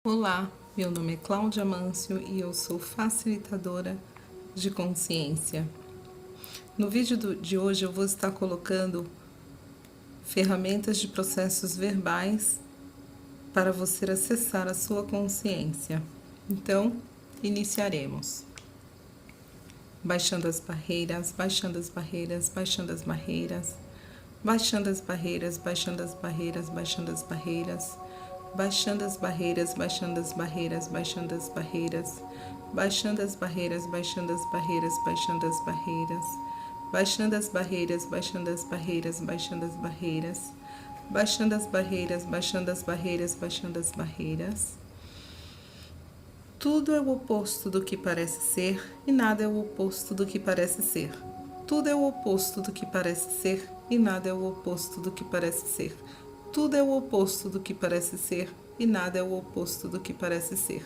Olá, meu nome é Cláudia Mâncio e eu sou facilitadora de consciência. No vídeo de hoje eu vou estar colocando ferramentas de processos verbais para você acessar a sua consciência. Então, iniciaremos. Baixando as barreiras, baixando as barreiras, baixando as barreiras, baixando as barreiras, baixando as barreiras, baixando as barreiras, baixando as barreiras, baixando as barreiras, baixando as barreiras, baixando as barreiras, baixando as barreiras, baixando as barreiras, baixando as barreiras, baixando as barreiras, baixando as barreiras, baixando as barreiras, baixando as barreiras, baixando as barreiras. Tudo é o oposto do que parece ser e nada é o oposto do que parece ser. Tudo é o oposto do que parece ser e nada é o oposto do que parece ser.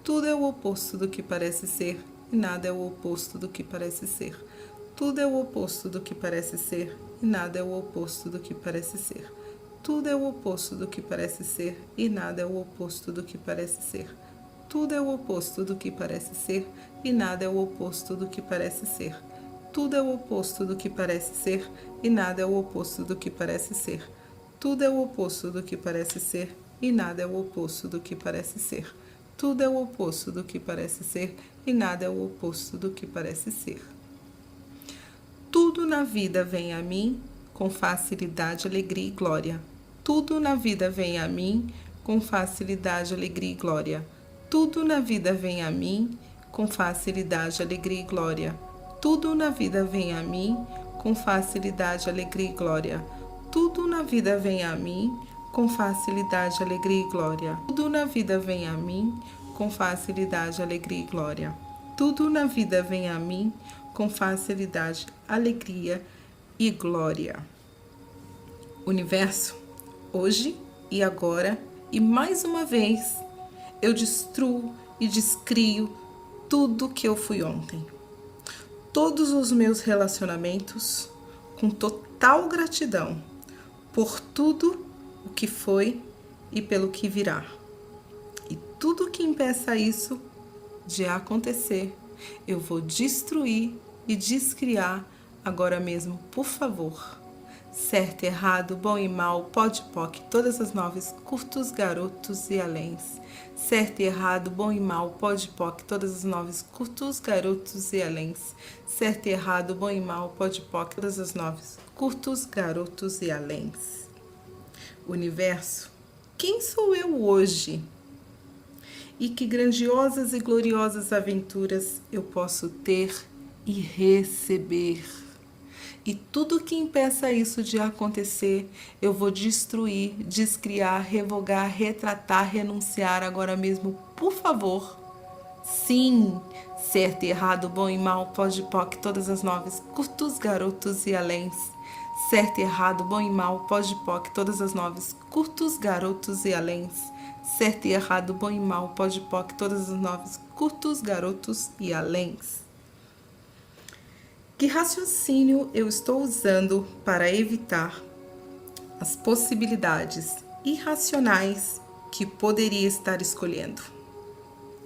Tudo é o oposto do que parece ser e nada é o oposto do que parece ser. Tudo é o oposto do que parece ser e nada é o oposto do que parece ser. Tudo é o oposto do que parece ser e nada é o oposto do que parece ser. Tudo é o oposto do que parece ser e nada é o oposto do que parece ser. Tudo é o oposto do que parece ser e nada é o oposto do que parece ser. Tudo é o oposto do que parece ser e nada é o oposto do que parece ser. Tudo é o oposto do que parece ser e nada é o oposto do que parece ser. Tudo é o oposto do que parece ser e nada é o oposto do que parece ser. Tudo na vida vem a mim com facilidade, alegria e glória. Tudo na vida vem a mim com facilidade, alegria e glória. Tudo na vida vem a mim com facilidade, alegria e glória. Tudo na vida vem a mim com facilidade, alegria e glória. Tudo na vida vem a mim com facilidade, alegria e glória. Tudo na vida vem a mim com facilidade, alegria e glória. Tudo na vida vem a mim com facilidade, alegria e glória. Universo, hoje e agora e mais uma vez, eu destruo e descrio tudo que eu fui ontem. Todos os meus relacionamentos com total gratidão por tudo o que foi e pelo que virá. E tudo que impeça isso de acontecer, eu vou destruir e descriar agora mesmo, por favor. Certo, errado, bom e mal, pode, poc, todas as noves, curtos, garotos e aléns. Certo e errado, bom e mal, pode, poc, todas as noves, curtos, garotos e aléns. Certo e errado, bom e mal, pode, poc, todas as noves, curtos, garotos e aléns. Universo, quem sou eu hoje? E que grandiosas e gloriosas aventuras eu posso ter e receber. E tudo que impeça isso de acontecer, eu vou destruir, descriar, revogar, retratar, renunciar agora mesmo, por favor. Sim, certo e errado, bom e mal, pode, poc, todas as noves, curtos, garotos e aléns. Certo e errado, bom e mal, pode, poc, todas as noves, curtos, garotos e aléns. Certo e errado, bom e mal, pode, poc, todas as noves, curtos, garotos e aléns. Que raciocínio eu estou usando para evitar as possibilidades irracionais que poderia estar escolhendo?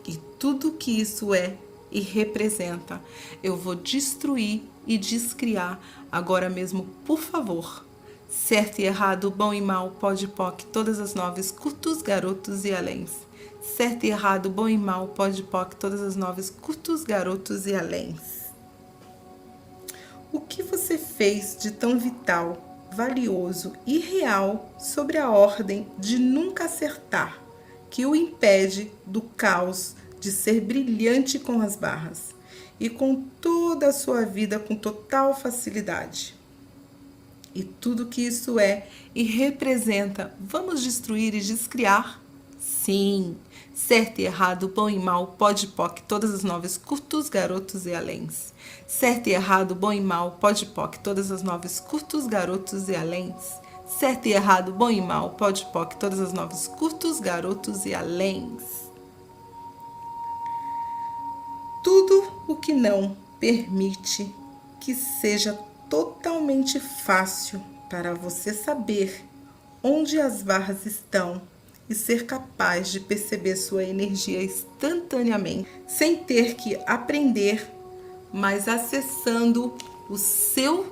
E tudo que isso é e representa, eu vou destruir e descriar agora mesmo, por favor. Certo e errado, bom e mal, pode, poc, todas as noves, curtos, garotos e aléns. Certo e errado, bom e mal, pode, poc, todas as noves, curtos, garotos e aléns. O que você fez de tão vital, valioso e real sobre a ordem de nunca acertar, que o impede do caos de ser brilhante com as barras e com toda a sua vida com total facilidade? E tudo que isso é e representa, vamos destruir e descriar? Sim, certo e errado, bom e mal, pode, poc, todas as noves, curtos, garotos e aléns. Certo e errado, bom e mal, pode, poc, todas as noves, curtos, garotos e aléns. Certo e errado, bom e mal, pode, poc, todas as noves, curtos, garotos e aléns. Tudo o que não permite que seja totalmente fácil para você saber onde as barras estão e ser capaz de perceber sua energia instantaneamente, sem ter que aprender, mas acessando o seu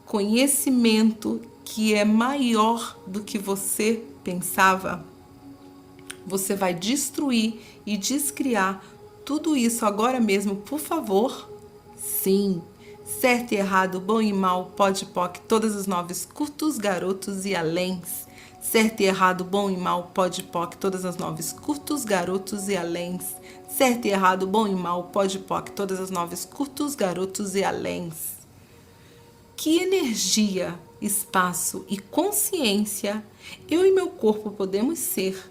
conhecimento que é maior do que você pensava. Você vai destruir e descriar tudo isso agora mesmo, por favor? Sim. Certo e errado, bom e mal, pode e poc, todas as noves, curtos, garotos e aléns. Certo e errado, bom e mal, pode e poc, todas as noves, curtos, garotos e aléns. Certo e errado, bom e mal, pode e poc, todas as noves, curtos, garotos e aléns. Que energia, espaço e consciência eu e meu corpo podemos ser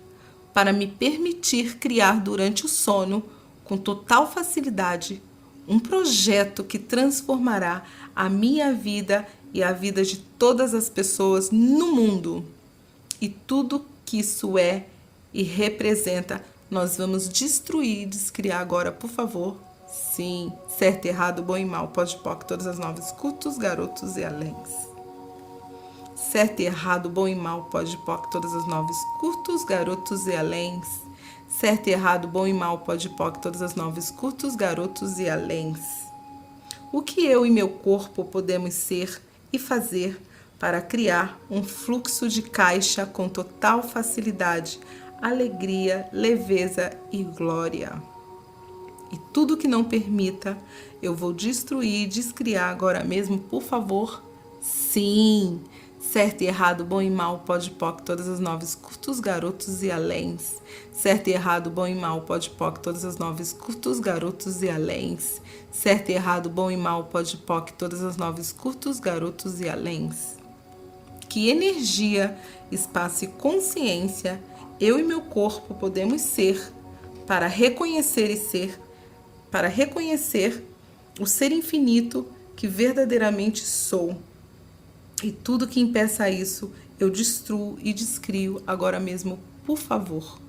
para me permitir criar durante o sono, com total facilidade, um projeto que transformará a minha vida e a vida de todas as pessoas no mundo. E tudo que isso é e representa, nós vamos destruir e descriar agora, por favor. Sim, certo e errado, bom e mal, pode e poc, todas as novas, curtos, garotos e aléns. Certo e errado, bom e mal, pode e poc, todas as novas, curtos, garotos e aléns. Certo e errado, bom e mal, pode e poc, todas as novas, curtos, garotos e aléns. O que eu e meu corpo podemos ser e fazer para criar um fluxo de caixa com total facilidade, alegria, leveza e glória. E tudo que não permita, eu vou destruir e descriar agora mesmo, por favor. Sim! Certo e errado, bom e mal, pode e poc, todas as noves, curtos, garotos e aléns. Certo e errado, bom e mal, pode e poc, todas as noves, curtos, garotos e aléns. Certo e errado, bom e mal, pode e poc, todas as noves, curtos, garotos e aléns. Que energia, espaço e consciência eu e meu corpo podemos ser para reconhecer o ser infinito que verdadeiramente sou. E tudo que impeça isso, eu destruo e descrio agora mesmo, por favor.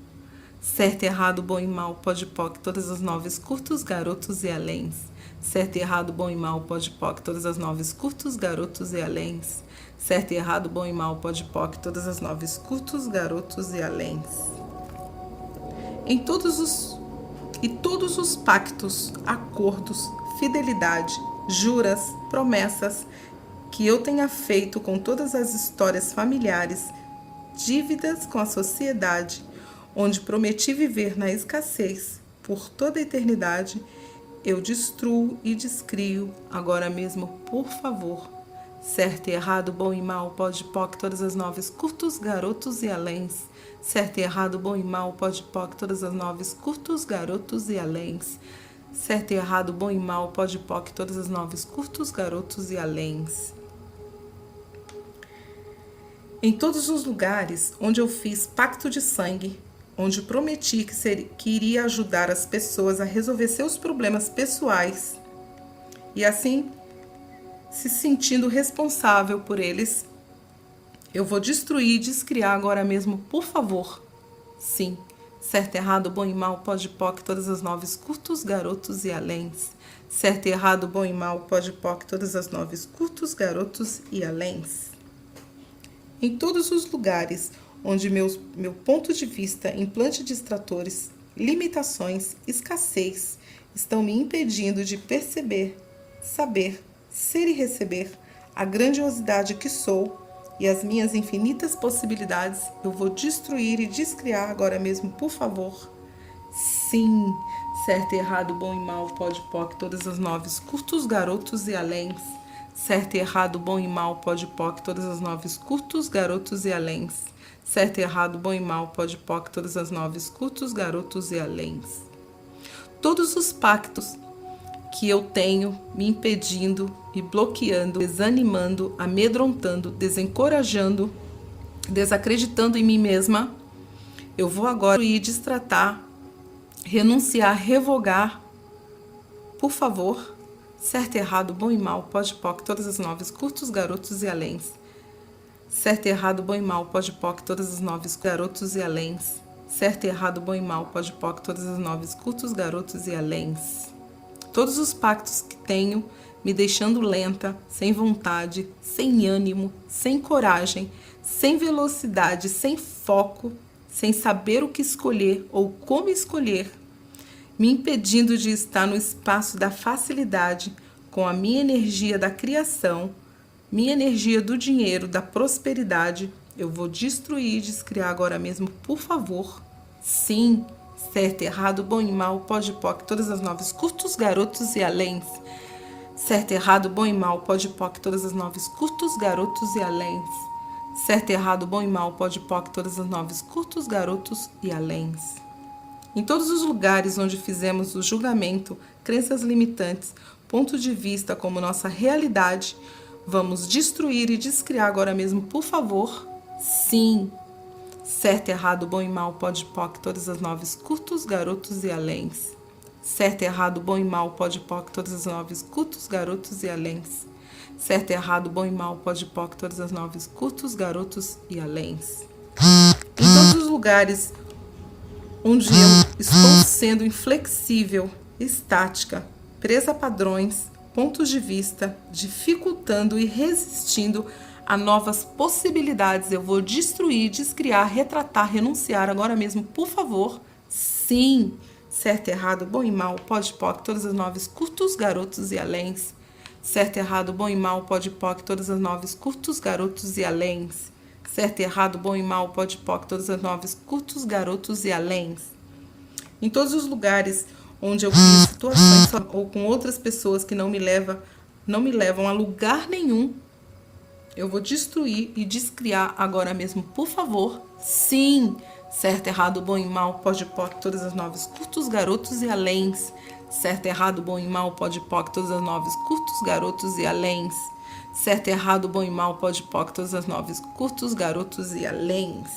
Certo e errado, bom e mal, pode e poc, todas as noves, curtos, garotos e aléns. Certo e errado, bom e mal, pode e poc, todas as noves, curtos, garotos e aléns. Certo e errado, bom e mal, pode e poc, todas as noves, curtos, garotos e aléns. Em todos os pactos, acordos, fidelidade, juras, promessas que eu tenha feito com todas as histórias familiares, dívidas com a sociedade, onde prometi viver na escassez por toda a eternidade, eu destruo e descrio agora mesmo, por favor. Certo e errado, bom e mal, pode e poc, todas as noves, curtos, garotos e aléns. Certo e errado, bom e mal, pode e poc, todas as noves, curtos, garotos e aléns. Certo e errado, bom e mal, pode e poc, todas as noves, curtos, garotos e aléns. Em todos os lugares onde eu fiz pacto de sangue, onde prometi que iria ajudar as pessoas a resolver seus problemas pessoais e assim se sentindo responsável por eles, eu vou destruir e descriar agora mesmo, por favor. Sim, certo, errado, bom e mal, pode e poc, todas as noves, curtos, garotos e aléns. Certo e errado, bom e mal, pode e poc, todas as noves, curtos, garotos e aléns. Em todos os lugares onde meu ponto de vista, implante distratores, limitações, escassez estão me impedindo de perceber, saber, ser e receber a grandiosidade que sou e as minhas infinitas possibilidades, eu vou destruir e descriar agora mesmo, por favor. Sim, certo e errado, bom e mal, pode e poc, todas as noves, curtos, garotos e aléns. Certo e errado, bom e mal, pode e poc, todas as noves, curtos, garotos e aléns. Certo e errado, bom e mal, pode e poc, todas as noves, curtos, garotos e aléns. Todos os pactos que eu tenho me impedindo, me bloqueando, desanimando, amedrontando, desencorajando, desacreditando em mim mesma, eu vou agora ir destratar, renunciar, revogar, por favor. Certo e errado, bom e mal, pode e poc, todas as noves, curtos, garotos e aléns. Certo e errado, bom e mal, pode e poc, todas as noves, garotos e aléns. Certo e errado, bom e mal, pode e poc, todas as noves, curtos, garotos e aléns. Todos os pactos que tenho me deixando lenta, sem vontade, sem ânimo, sem coragem, sem velocidade, sem foco, sem saber o que escolher ou como escolher, me impedindo de estar no espaço da facilidade com a minha energia da criação, minha energia do dinheiro, da prosperidade, eu vou destruir e descriar agora mesmo, por favor. Sim, certo, errado, bom e mal, pode, poc, todas as noves, curtos, garotos e aléns. Certo, errado, bom e mal, pode, poc, todas as noves, curtos, garotos e aléns. Certo, errado, bom e mal, pode, poc, todas as noves, curtos, garotos e aléns. Em todos os lugares onde fizemos o julgamento, crenças limitantes, ponto de vista como nossa realidade, vamos destruir e descriar agora mesmo, por favor. Sim. Certo, errado, bom e mal, pode, poc, todas as noves, curtos, garotos e aléns. Certo, errado, bom e mal, pode, poc, todas as noves, curtos, garotos e aléns. Certo, errado, bom e mal, pode, poc, todas as noves, curtos, garotos e aléns. Em todos os lugares onde eu estou sendo inflexível, estática, presa a padrões, pontos de vista, dificultando e resistindo a novas possibilidades, eu vou destruir, descriar, retratar, renunciar agora mesmo, por favor. Sim. Certo, errado, bom e mal, pode, poc, todas as noves, curtos, garotos e aléns. Certo, errado, bom e mal, pode, poc, todas as noves, curtos, garotos e aléns. Certo, errado, bom e mal, pode, poc, todas as noves, curtos, garotos e aléns. Em todos os lugares onde eu crio situações ou com outras pessoas que não me levam a lugar nenhum, eu vou destruir e descriar agora mesmo, por favor. Sim. Certo, errado, bom e mal, pode, poc, todas as noves, curtos, garotos e aléns. Certo, errado, bom e mal, pode, poc, todas as noves, curtos, garotos e aléns. Certo, errado, bom e mal, pode, poc, todas as noves, curtos, garotos e aléns.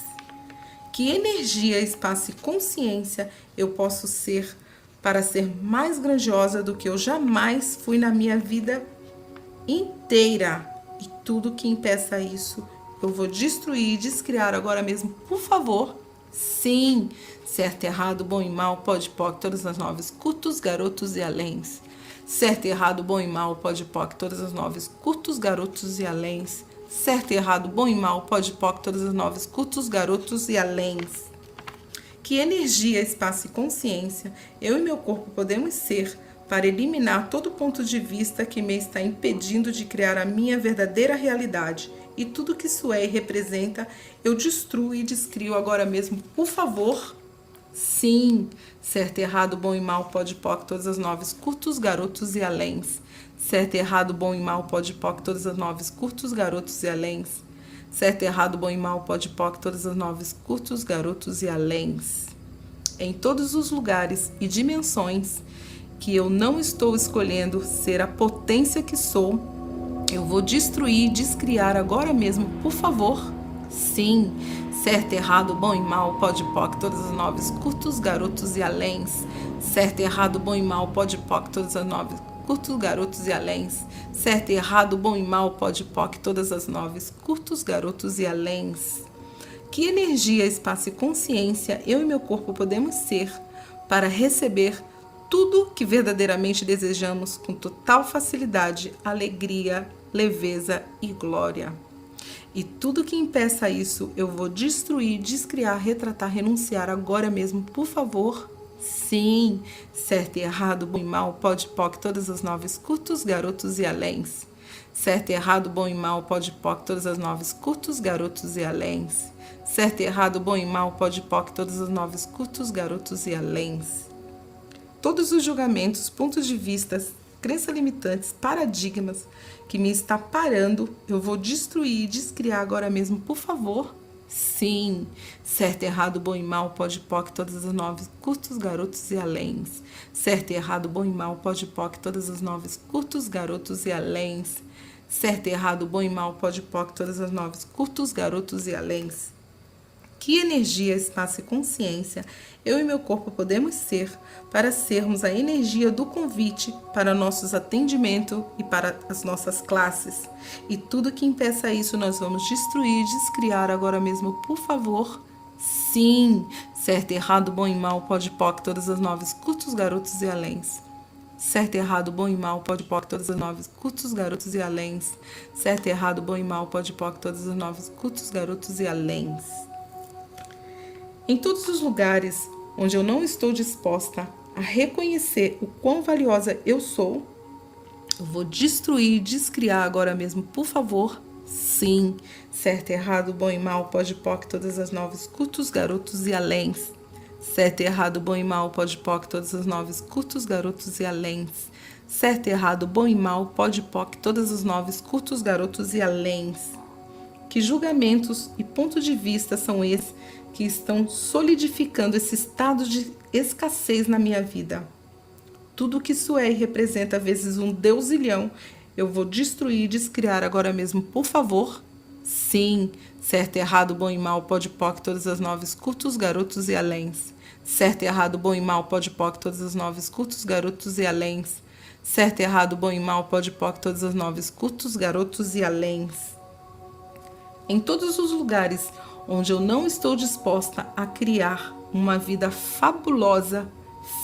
Que energia, espaço e consciência eu posso ser para ser mais grandiosa do que eu jamais fui na minha vida inteira? E tudo que impeça isso, eu vou destruir e descriar agora mesmo, por favor. Sim. Certo, errado, bom e mal, pode, poc, todas as noves, curtos, garotos e aléns. Certo, errado, bom e mal, pode, poc, todas as noves, curtos, garotos e aléns. Certo, errado, bom e mal, pode, poc, todas as noves, curtos, garotos e aléns. Que energia, espaço e consciência eu e meu corpo podemos ser para eliminar todo ponto de vista que me está impedindo de criar a minha verdadeira realidade. E tudo que isso é e representa, eu destruo e descrio agora mesmo, por favor. Sim. Certo, errado, bom e mal, pode, poc, todas as noves, curtos, garotos e aléns. Certo, errado, bom e mal, pode, poc, todas as noves, curtos, garotos e aléns. Certo, errado, bom e mal, pode, poc, todas as noves, curtos, garotos e aléns. Em todos os lugares e dimensões que eu não estou escolhendo ser a potência que sou, eu vou destruir e descriar agora mesmo, por favor. Sim. Certo, errado, bom e mal, pode, poc, todas as noves, curtos, garotos e aléns. Certo, errado, bom e mal, pode, poc, todas as noves, curtos, garotos e aléns. Certo, errado, bom e mal, pode, poc, todas as noves, curtos, garotos e aléns. Que energia, espaço e consciência eu e meu corpo podemos ser para receber tudo que verdadeiramente desejamos com total facilidade, alegria, leveza e glória. E tudo que impeça isso, eu vou destruir, descriar, retratar, renunciar agora mesmo, por favor. Sim. Certo e errado, bom e mal, pode, poc, todas as noves, curtos, garotos e aléns. Certo e errado, bom e mal, pode, poc, todas as noves, curtos, garotos e aléns. Certo e errado, bom e mal, pode, poc, todas as noves, curtos, garotos e aléns. Todos os julgamentos, pontos de vista, crenças limitantes, paradigmas que me está parando, eu vou destruir e descriar agora mesmo, por favor. Sim. Certo, errado, bom e mal, pode, poc, todas as noves, curtos, garotos e aléns. Certo, errado, bom e mal, pode, poc, todas as noves, curtos, garotos e aléns. Certo, errado, bom e mal, pode, poc, todas as noves, curtos, garotos e aléns. Que energia, espaço e consciência eu e meu corpo podemos ser para sermos a energia do convite para nossos atendimentos e para as nossas classes. E tudo que impeça isso nós vamos destruir, descriar agora mesmo, por favor. Sim. Certo, errado, bom e mal, pode, poc, todas as noves, curtos, garotos e aléns. Certo, errado, bom e mal, pode poc, todas as nove, curtos, garotos e aléns. Certo, errado, bom e mal, pode poc, todas as nove, curtos, garotos e aléns. Em todos os lugares onde eu não estou disposta a reconhecer o quão valiosa eu sou, eu vou destruir e descriar agora mesmo, por favor. Sim, certo, errado, bom e mal, pode poc, todas as nove, curtos, garotos e aléns. Certo, errado, bom e mal, pode poc, todas as nove, curtos, garotos e aléns. Certo, errado, bom e mal, pode poc, todas as nove, curtos, garotos e aléns. Que julgamentos e pontos de vista são esses que estão solidificando esse estado de escassez na minha vida? Tudo que isso é e representa vezes um deusilhão, eu vou destruir e descriar agora mesmo, por favor. Sim, certo, errado, bom e mal, pode poc, todas as nove, curtos, garotos e aléns. Certo, errado, bom e mal, pode poc, todas as nove, curtos, garotos e aléns. Certo, errado, bom e mal, pode poc, todas as nove, curtos, garotos e aléns. Em todos os lugares onde eu não estou disposta a criar uma vida fabulosa,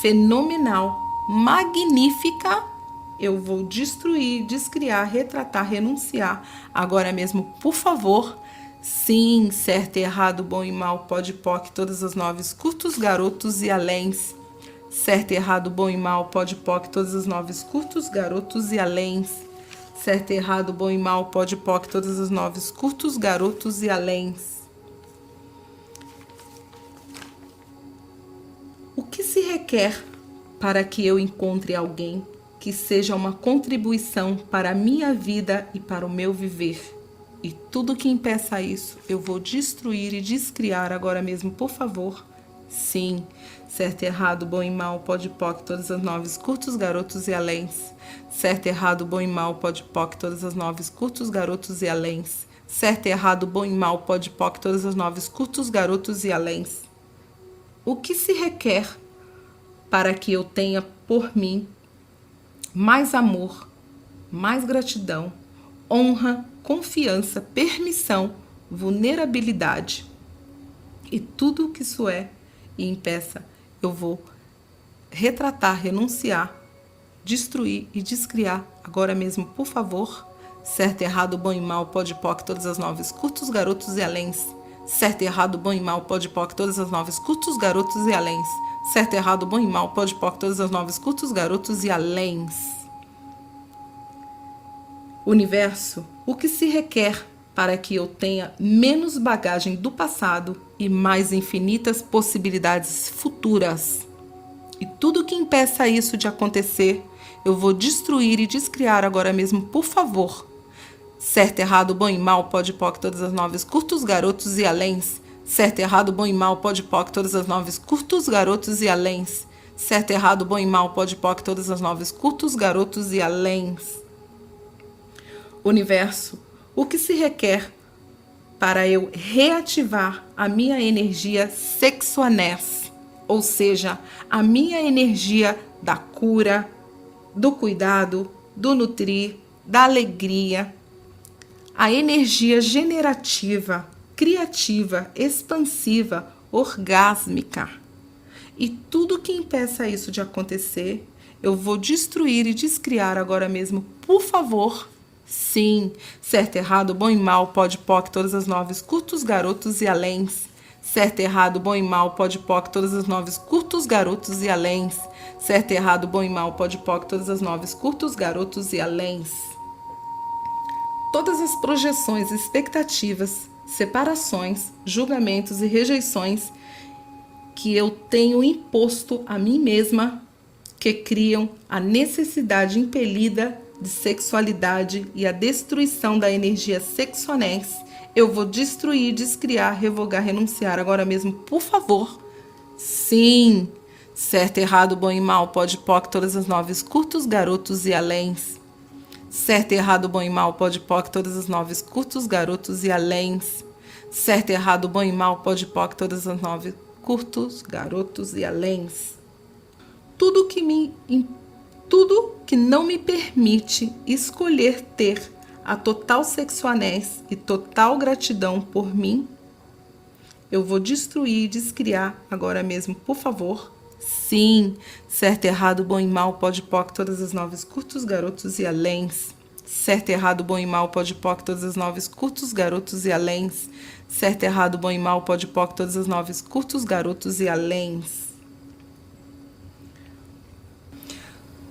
fenomenal, magnífica, eu vou destruir, descriar, retratar, renunciar agora mesmo, por favor. Sim, certo, errado, bom e mal, pode poc, todas as nove, curtos, garotos e aléns. Certo, errado, bom e mal, pode poc, todas as nove, curtos, garotos e aléns. Certo, errado, bom e mal, pode poc, todas as nove, curtos, garotos e aléns. O que se requer para que eu encontre alguém que seja uma contribuição para a minha vida e para o meu viver? E tudo que impeça isso, eu vou destruir e descriar agora mesmo, por favor. Sim, certo, errado, bom e mal, pode poc, todas as nove, curtos, garotos e aléns. Certo, errado, bom e mal, pode poc, todas as nove, curtos, garotos e aléns. Certo, errado, bom e mal, pode poc, todas as nove, curtos, garotos e aléns. O que se requer para que eu tenha por mim mais amor, mais gratidão, honra, confiança, permissão, vulnerabilidade e tudo o que isso é e impeça, eu vou retratar, renunciar, destruir e descriar agora mesmo, por favor. Certo, errado, bom e mal, pode poc, todas as nove, curtos, garotos e aléns. Certo, errado, bom e mal, pode poc, todas as nove, curtos, garotos e aléns. Certo, errado, bom e mal, pode poc, todas as nove, curtos, garotos e aléns. Universo, o que se requer para que eu tenha menos bagagem do passado e mais infinitas possibilidades futuras? E tudo que impeça isso de acontecer, eu vou destruir e descriar agora mesmo, por favor. Certo, errado, bom e mal, pode poc, todas as nove, curtos, garotos e aléns. Certo, errado, bom e mal, pode poc, todas as nove, curtos, garotos e aléns. Certo, errado, bom e mal, pode poc, todas as nove, curtos, garotos e aléns. Universo, o que se requer para eu reativar a minha energia sexuanés, ou seja, a minha energia da cura, do cuidado, do nutrir, da alegria, a energia generativa, criativa, expansiva, orgásmica. E tudo que impeça isso de acontecer, eu vou destruir e descriar agora mesmo, por favor. Sim, certo, errado, bom e mal, pode poc, todas as nove, curtos, garotos e aléns. Certo, errado, bom e mal, pode poc, todas as nove, curtos, garotos e aléns. Certo, errado, bom e mal, pode poc, todas as nove, curtos, garotos e aléns. Todas as projeções, expectativas, separações, julgamentos e rejeições que eu tenho imposto a mim mesma, que criam a necessidade impelida de sexualidade e a destruição da energia sexuanés, eu vou destruir, descriar, revogar, renunciar agora mesmo, por favor. Sim, certo, errado, bom e mal, pode poc, todas as nove, curtos, garotos e aléns. Certo, errado, bom e mal, pode poc, todas as nove, curtos, garotos e aléns. Certo, errado, bom e mal, pode poc, todas as nove, curtos, garotos e aléns. Tudo que não me permite escolher ter a total sexuanés e total gratidão por mim, eu vou destruir e descriar agora mesmo, por favor. Sim, certo, errado, bom e mal, pode poc, todas as noves, curtos, garotos e aléns. Certo, errado, bom e mal, pode poc, todas as noves, curtos, garotos e aléns. Certo, errado, bom e mal, pode poc, todas as noves, curtos, garotos e aléns.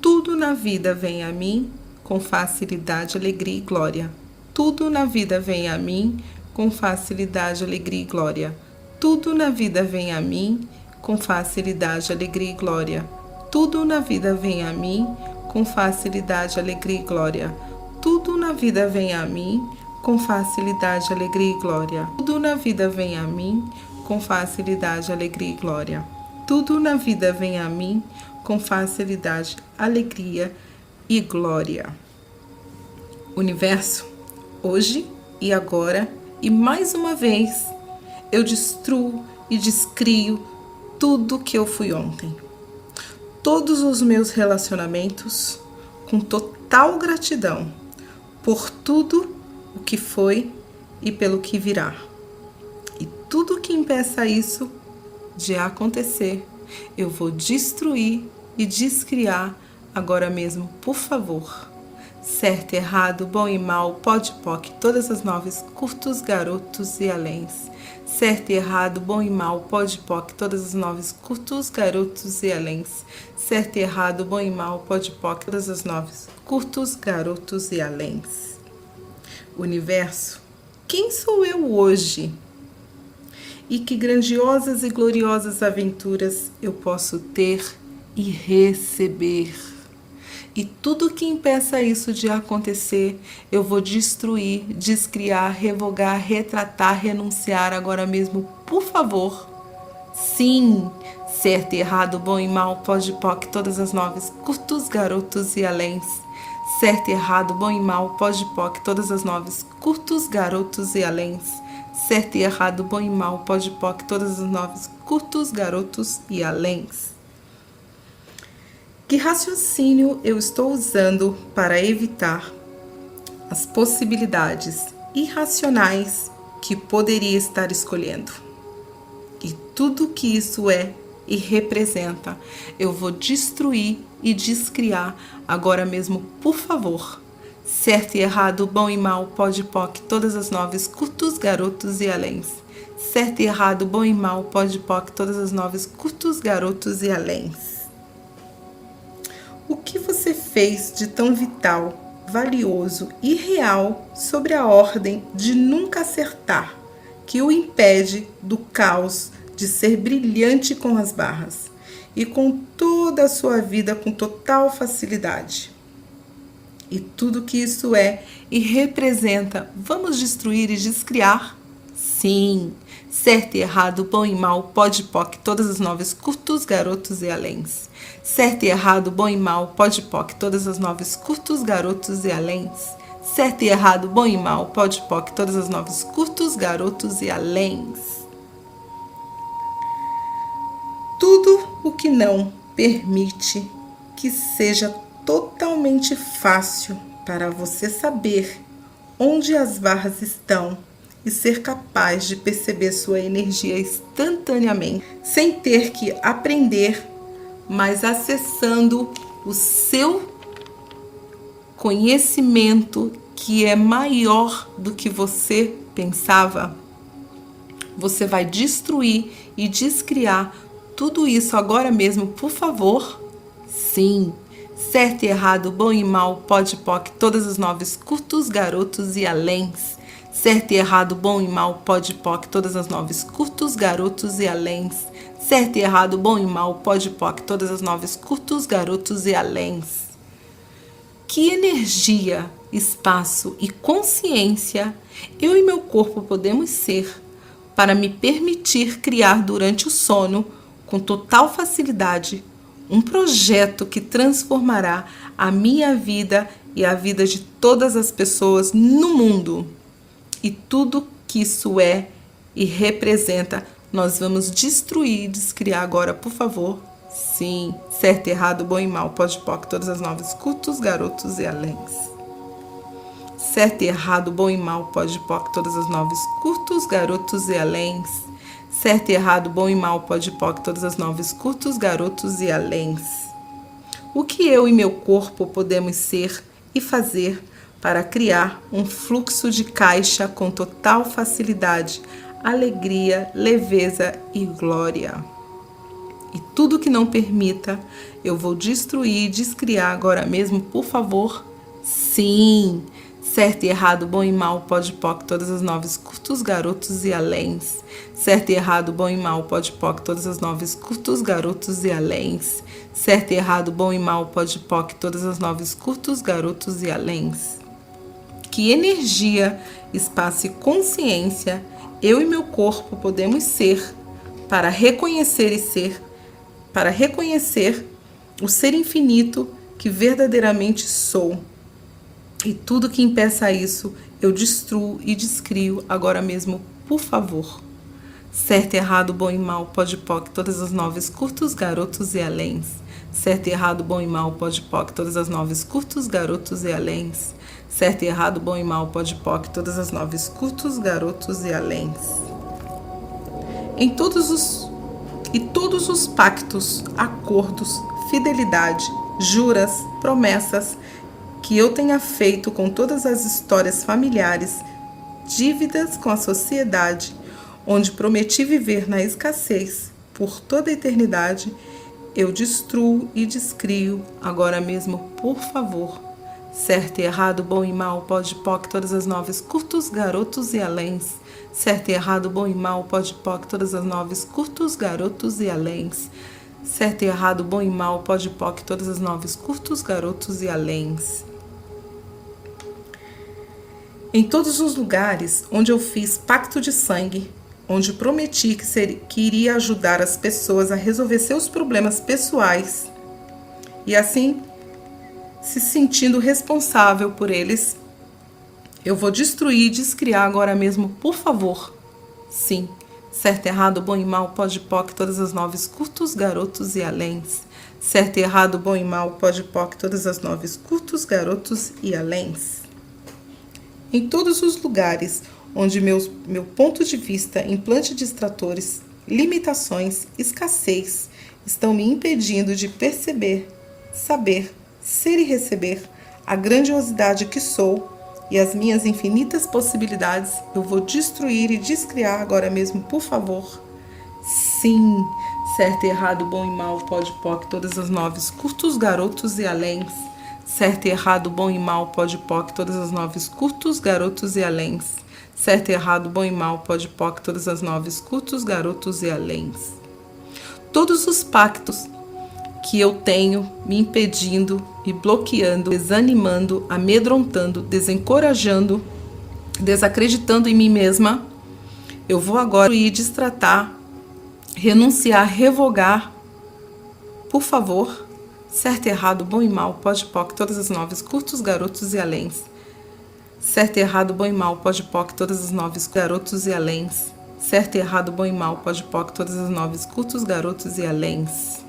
Tudo na vida vem a mim com facilidade, alegria e glória. Tudo na vida vem a mim com facilidade, alegria e glória. Tudo na vida vem a mim com facilidade, alegria e glória. Tudo na vida vem a mim com facilidade, alegria e glória. Tudo na vida vem a mim com facilidade, alegria e glória. Tudo na vida vem a mim com facilidade, alegria e glória. Tudo na vida vem a mim com facilidade, alegria e glória. Universo, hoje e agora e mais uma vez, eu destruo e descrio tudo que eu fui ontem. Todos os meus relacionamentos com total gratidão por tudo o que foi e pelo que virá. E tudo que impeça isso de acontecer, eu vou destruir e descriar agora mesmo, por favor. Certo, errado, bom e mal, pode poc, todas as noves, curtos, garotos e aléns. Certo e errado, bom e mal, pode poc, todas as noves, curtos, garotos e aléns. Certo e errado, bom e mal, pode poc, todas as noves, curtos, garotos e aléns. Universo, quem sou eu hoje? E que grandiosas e gloriosas aventuras eu posso ter e receber. E tudo que impeça isso de acontecer, eu vou destruir, descriar, revogar, retratar, renunciar agora mesmo, por favor. Sim, certo e errado, bom e mal, pode poc, todas as noves, curtos, garotos e aléns. Certo e errado, bom e mal, pode poc, todas as noves, curtos, garotos e aléns. Certo e errado, bom e mal, pode poc, todas as noves, curtos, garotos e aléns. Que raciocínio eu estou usando para evitar as possibilidades irracionais que poderia estar escolhendo? E tudo que isso é e representa, eu vou destruir e descriar agora mesmo, por favor. Certo e errado, bom e mal, pode poc, todas as noves, curtos, garotos e aléns. Certo e errado, bom e mal, pode poc, todas as noves, curtos, garotos e aléns. O que você fez de tão vital, valioso e real sobre a ordem de nunca acertar, que o impede do caos de ser brilhante com as barras e com toda a sua vida com total facilidade? E tudo que isso é e representa, vamos destruir e descriar? Sim, certo e errado, bom e mal, pode poc, todas as noves, curtos, garotos e aléns. Certo e errado, bom e mal, pode poc, todas as noves, curtos, garotos e aléns. Certo e errado, bom e mal, pode poc, todas as noves, curtos, garotos e aléns. Tudo o que não permite que seja totalmente fácil para você saber onde as barras estão e ser capaz de perceber sua energia instantaneamente, sem ter que aprender, mas acessando o seu conhecimento que é maior do que você pensava. Você vai destruir e descriar tudo isso agora mesmo, por favor. Sim, certo e errado, bom e mal, pode poc, todas as noves, curtos, garotos e aléns. Certo e errado, bom e mal, pode poc, todas as noves, curtos, garotos e aléns. Certo e errado, bom e mal, pode poc, todas as noves, curtos, garotos e aléns. Que energia, espaço e consciência eu e meu corpo podemos ser para me permitir criar durante o sono, com total facilidade, um projeto que transformará a minha vida e a vida de todas as pessoas no mundo. E tudo que isso é e representa, nós vamos destruir e descriar agora, por favor. Sim, certo e errado, bom e mal, pode poc, todas as noves, curtos, garotos e aléns. Certo e errado, bom e mal, pode poc, todas as noves, curtos, garotos e aléns. certo e errado, bom e mal, pode e poc, todas as noves, curtos, garotos e aléns. O que eu e meu corpo podemos ser e fazer para criar um fluxo de caixa com total facilidade, alegria, leveza e glória. E tudo que não permita, eu vou destruir e descriar agora mesmo, por favor. Sim, certo e errado, bom e mal, pode e poc, todas as noves, curtos, garotos e aléns. Certo e errado, bom e mal, pode e poc, todas as noves, curtos, garotos e aléns. Certo e errado, bom e mal, pode e poc, todas as noves, curtos, garotos e aléns. Que energia, espaço e consciência eu e meu corpo podemos ser para reconhecer o ser infinito que verdadeiramente sou. E tudo que impeça isso, eu destruo e descrio agora mesmo, por favor. Certo e errado, bom e mal, pode e poc, todas as noves, curtos, garotos e aléns. Certo e errado, bom e mal, pode e poc, todas as noves, curtos, garotos e aléns. Certo e errado, bom e mal, pode e poc, todas as noves, curtos, garotos e aléns. Todos os pactos, acordos, fidelidade, juras, promessas que eu tenha feito com todas as histórias familiares, dívidas com a sociedade, onde prometi viver na escassez por toda a eternidade, eu destruo e descrio agora mesmo, por favor. Certo e errado, bom e mal, pode e poc, todas as noves, curtos, garotos e aléns. Certo e errado, bom e mal, pode e poc, todas as noves, curtos, garotos e aléns. Certo e errado, bom e mal, pode e poc, todas as noves, curtos, garotos e aléns. Em todos os lugares onde eu fiz pacto de sangue, onde prometi que iria ajudar as pessoas a resolver seus problemas pessoais e assim se sentindo responsável por eles, eu vou destruir e descriar agora mesmo, por favor. Sim, certo e errado, bom e mal, pode e poc, todas as noves, curtos, garotos e aléns. Certo e errado, bom e mal, pode e poc, todas as noves, curtos, garotos e aléns. Em todos os lugares onde meu ponto de vista, implante distratores, limitações, escassez, estão me impedindo de perceber, saber, ser e receber a grandiosidade que sou e as minhas infinitas possibilidades, eu vou destruir e descriar agora mesmo, por favor. Sim, certo e errado, bom e mal, pode e poc, todas as noves, curtos, garotos e aléns. Certo e errado, bom e mal, pode e poc, todas as noves, curtos, garotos e aléns. Certo e errado, bom e mal, pode e poc, todas as noves, curtos, garotos e aléns. Todos os pactos que eu tenho me impedindo e bloqueando, desanimando, amedrontando, desencorajando, desacreditando em mim mesma, eu vou agora ir destratar, renunciar, revogar, por favor. Certo e errado, bom e mal, pode e poc, todas as noves, curtos, garotos e aléns. Certo e errado, bom e mal, pode e poc, todas as noves, garotos e aléns. Certo e errado, bom e mal, pode e poc, todas as noves, curtos, garotos e aléns.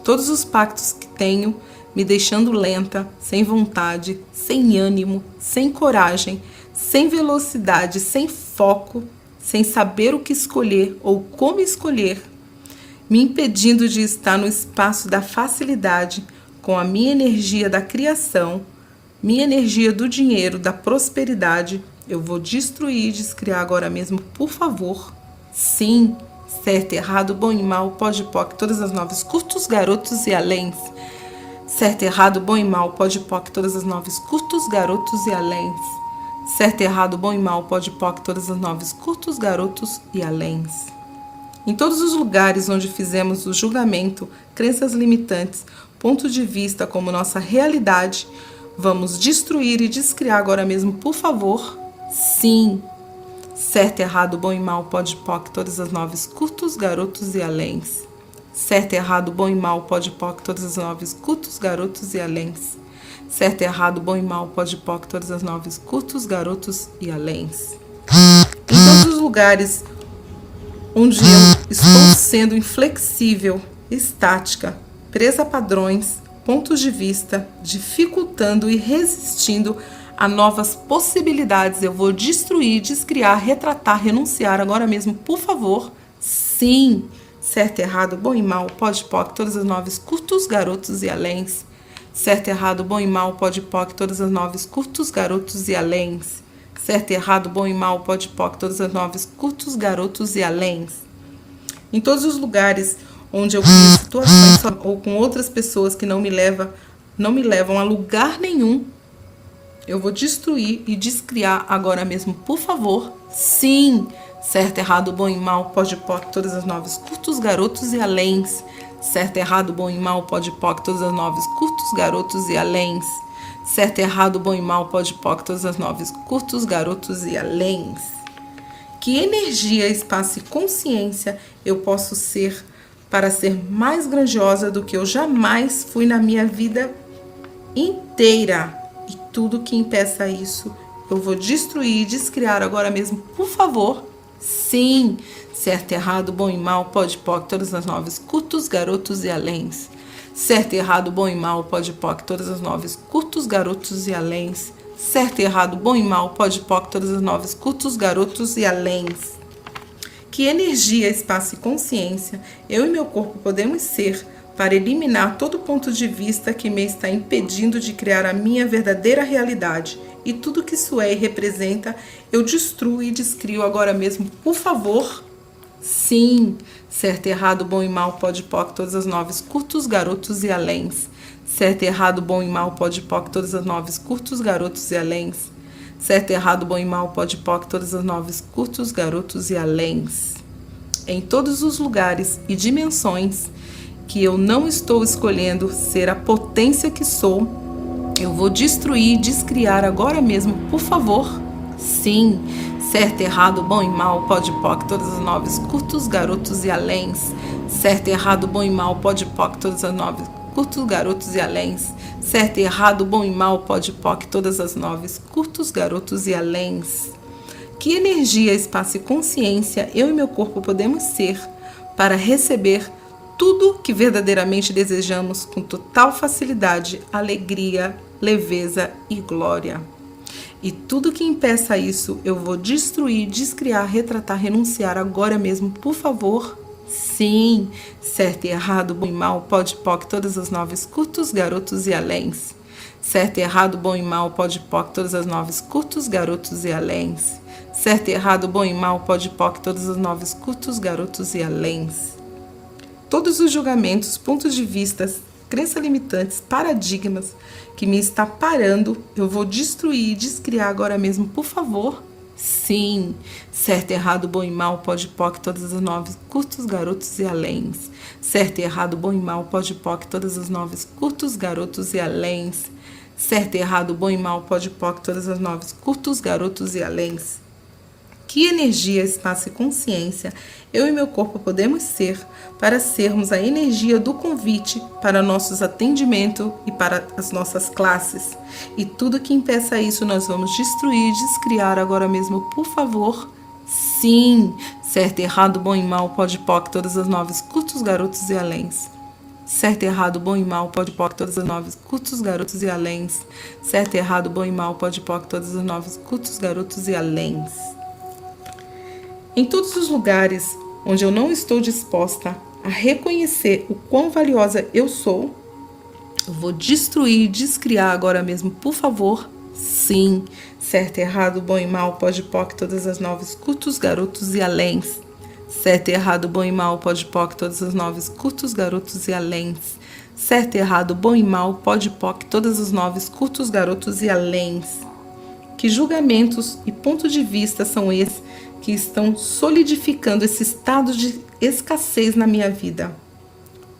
Todos os pactos que tenho me deixando lenta, sem vontade, sem ânimo, sem coragem, sem velocidade, sem foco, sem saber o que escolher ou como escolher, me impedindo de estar no espaço da facilidade com a minha energia da criação, minha energia do dinheiro, da prosperidade, eu vou destruir e descriar agora mesmo, por favor. Sim, certo e errado, bom e mal, pode e poc, todas as noves, curtos, garotos e aléns. Certo e errado, bom e mal, pode e poc, todas as noves, curtos, garotos e aléns. Certo e errado, bom e mal, pode e poc, todas as noves, curtos, garotos e aléns. Em todos os lugares onde fizemos o julgamento, crenças limitantes, ponto de vista como nossa realidade, vamos destruir e descriar agora mesmo, por favor. Sim. Certo e errado, bom e mal, pode e poc, todas as noves, curtos, garotos e aléns. Certo e errado, bom e mal, pode e poc, todas as noves, curtos, garotos e aléns. Certo e errado, bom e mal, pode e poc, todas as noves, curtos, garotos e aléns. Em todos os lugares onde eu estou sendo inflexível, estática, presa a padrões, pontos de vista, dificultando e resistindo a novas possibilidades, eu vou destruir, descriar, retratar, renunciar agora mesmo, por favor. sim, certo, errado, bom e mal, pode, poc, todas as noves, curtos, garotos e aléns. Certo, errado, bom e mal, pode, poc, todas as noves, curtos, garotos e aléns. Certo, errado, bom e mal, pode, poc, todas as noves, curtos, garotos e aléns. Em todos os lugares onde eu crio situações ou com outras pessoas que não me levam a lugar nenhum, eu vou destruir e descriar agora mesmo, por favor. Sim, certo, errado, bom e mal, pode, poc, todas as noves, curtos, garotos e aléns. Certo, errado, bom e mal, pode, poc, todas as noves, curtos, garotos e aléns. Certo, errado, bom e mal, pode, poc, todas as noves, curtos, garotos e aléns. Que energia, espaço e consciência eu posso ser para ser mais grandiosa do que eu jamais fui na minha vida inteira? E tudo que impeça isso, eu vou destruir e descriar agora mesmo, por favor. Sim, certo, errado, bom e mal, pode, poc, todas as noves, curtos, garotos e aléns. Certo, errado, bom e mal, pode, poc, todas as noves, curtos, garotos e aléns. Certo, errado, bom e mal, pode, poc, todas as noves, curtos, garotos e aléns. Que energia, espaço e consciência eu e meu corpo podemos ser para eliminar todo ponto de vista que me está impedindo de criar a minha verdadeira realidade. E tudo que isso é e representa, eu destruo e descrio agora mesmo, por favor. Sim, certo, errado, bom e mal, pode, poc, todas as noves, curtos, garotos e aléns. Certo, errado, bom e mal, pode, poc, todas as noves, curtos, garotos e aléns. Certo, errado, bom e mal, pode, poc, todas as noves, curtos, garotos e aléns. Em todos os lugares e dimensões que eu não estou escolhendo ser a potência que sou, eu vou destruir e descriar agora mesmo, por favor. Sim, certo, errado, bom e mal, pode, poc, todas as noves, curtos, garotos e aléns. Certo, errado, bom e mal, pode, poc, todas as noves, curtos, garotos e aléns. Certo, errado, bom e mal, pode, poc, todas as noves, curtos, garotos e aléns. Que energia, espaço e consciência eu e meu corpo podemos ser para receber tudo que verdadeiramente desejamos com total facilidade, alegria, leveza e glória. E tudo que impeça isso, eu vou destruir, descriar, retratar, renunciar agora mesmo, por favor. Sim, certo e errado, bom e mal, pode, poc, todas as noves, curtos, garotos e aléns. Certo e errado, bom e mal, pode, poc, todas as noves, curtos, garotos e aléns. Certo e errado, bom e mal, pode, poc, todas as noves, curtos, garotos e aléns. Todos os julgamentos, pontos de vista, crenças limitantes, paradigmas que me está parando, eu vou destruir e descriar agora mesmo, por favor. Sim, certo, errado, bom e mal, pode, poc, todas as noves, curtos, garotos e aléns. Certo e errado, bom e mal, pode, poc, todas as noves, curtos, garotos e aléns. Certo e errado, bom e mal, pode, poc, todas as noves, curtos, garotos e aléns. Que energia, espaço e consciência eu e meu corpo podemos ser para sermos a energia do convite para nossos atendimentos e para as nossas classes. E tudo que impeça isso nós vamos destruir e descriar agora mesmo, por favor. Sim, certo, errado, bom e mal, pode, poc, todas as noves, curtos, garotos e aléns. Certo e errado, bom e mal, pode, poc, todas as noves, curtos, garotos e aléns. Certo e errado, bom e mal, pode, poc, todas as noves, curtos, garotos e aléns. Em todos os lugares onde eu não estou disposta a reconhecer o quão valiosa eu sou, eu vou destruir e descriar agora mesmo, por favor. Sim, certo, errado, bom e mal, pode, poc, todas as noves, curtos, garotos e aléns. Certo e errado, bom e mal, pode, poc, todas as noves, curtos, garotos e aléns. Certo e errado, bom e mal, pode, poc, todas as noves, curtos, garotos e aléns. Que julgamentos e pontos de vista são esses que estão solidificando esse estado de escassez na minha vida?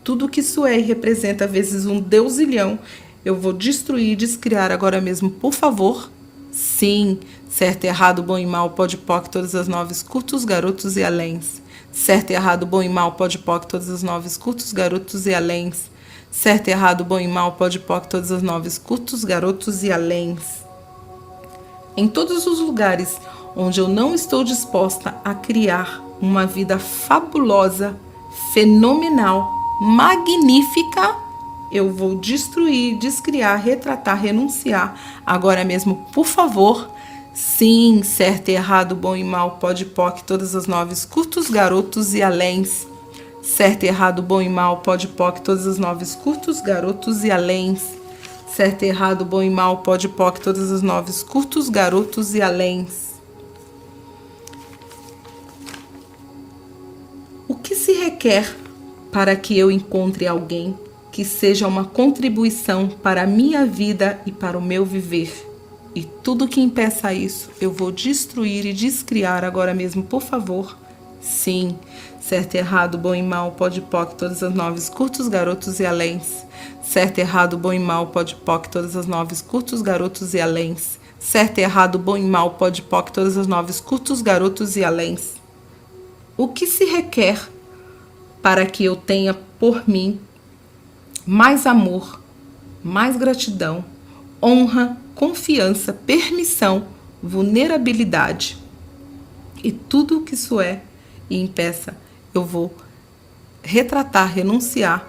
Tudo que isso é e representa vezes um deusilhão, eu vou destruir e descriar agora mesmo, por favor. Sim, certo e errado, bom e mal, pode, poc, todas as noves, curtos, garotos e aléns. Certo e errado, bom e mal, pode, poc, todas as noves, curtos, garotos e aléns. Certo e errado, bom e mal, pode, poc, todas as noves, curtos, garotos e aléns. Em todos os lugares onde eu não estou disposta a criar uma vida fabulosa, fenomenal, magnífica, eu vou destruir, descriar, retratar, renunciar agora mesmo, por favor. Sim, certo, errado, bom e mal, pode, poc, todas as noves, curtos, garotos e aléns. Certo, errado, bom e mal, pode, poc, todas as noves, curtos, garotos e aléns. Certo, errado, bom e mal, pode, poc, todas as noves, curtos, garotos e aléns. O que se requer para que eu encontre alguém que seja uma contribuição para a minha vida e para o meu viver? E tudo que impeça isso, eu vou destruir e descriar agora mesmo, por favor. Sim, certo, errado, bom e mal, pode, poc, todas as noves, curtos, garotos e aléns. Certo, errado, bom e mal, pode, poc, todas as noves, curtos, garotos e aléns. Certo, errado, bom e mal, pode, poc, todas as noves, curtos, garotos e aléns. O que se requer para que eu tenha por mim mais amor, mais gratidão, honra, confiança, permissão, vulnerabilidade e tudo o que isso é e impeça, eu vou retratar, renunciar,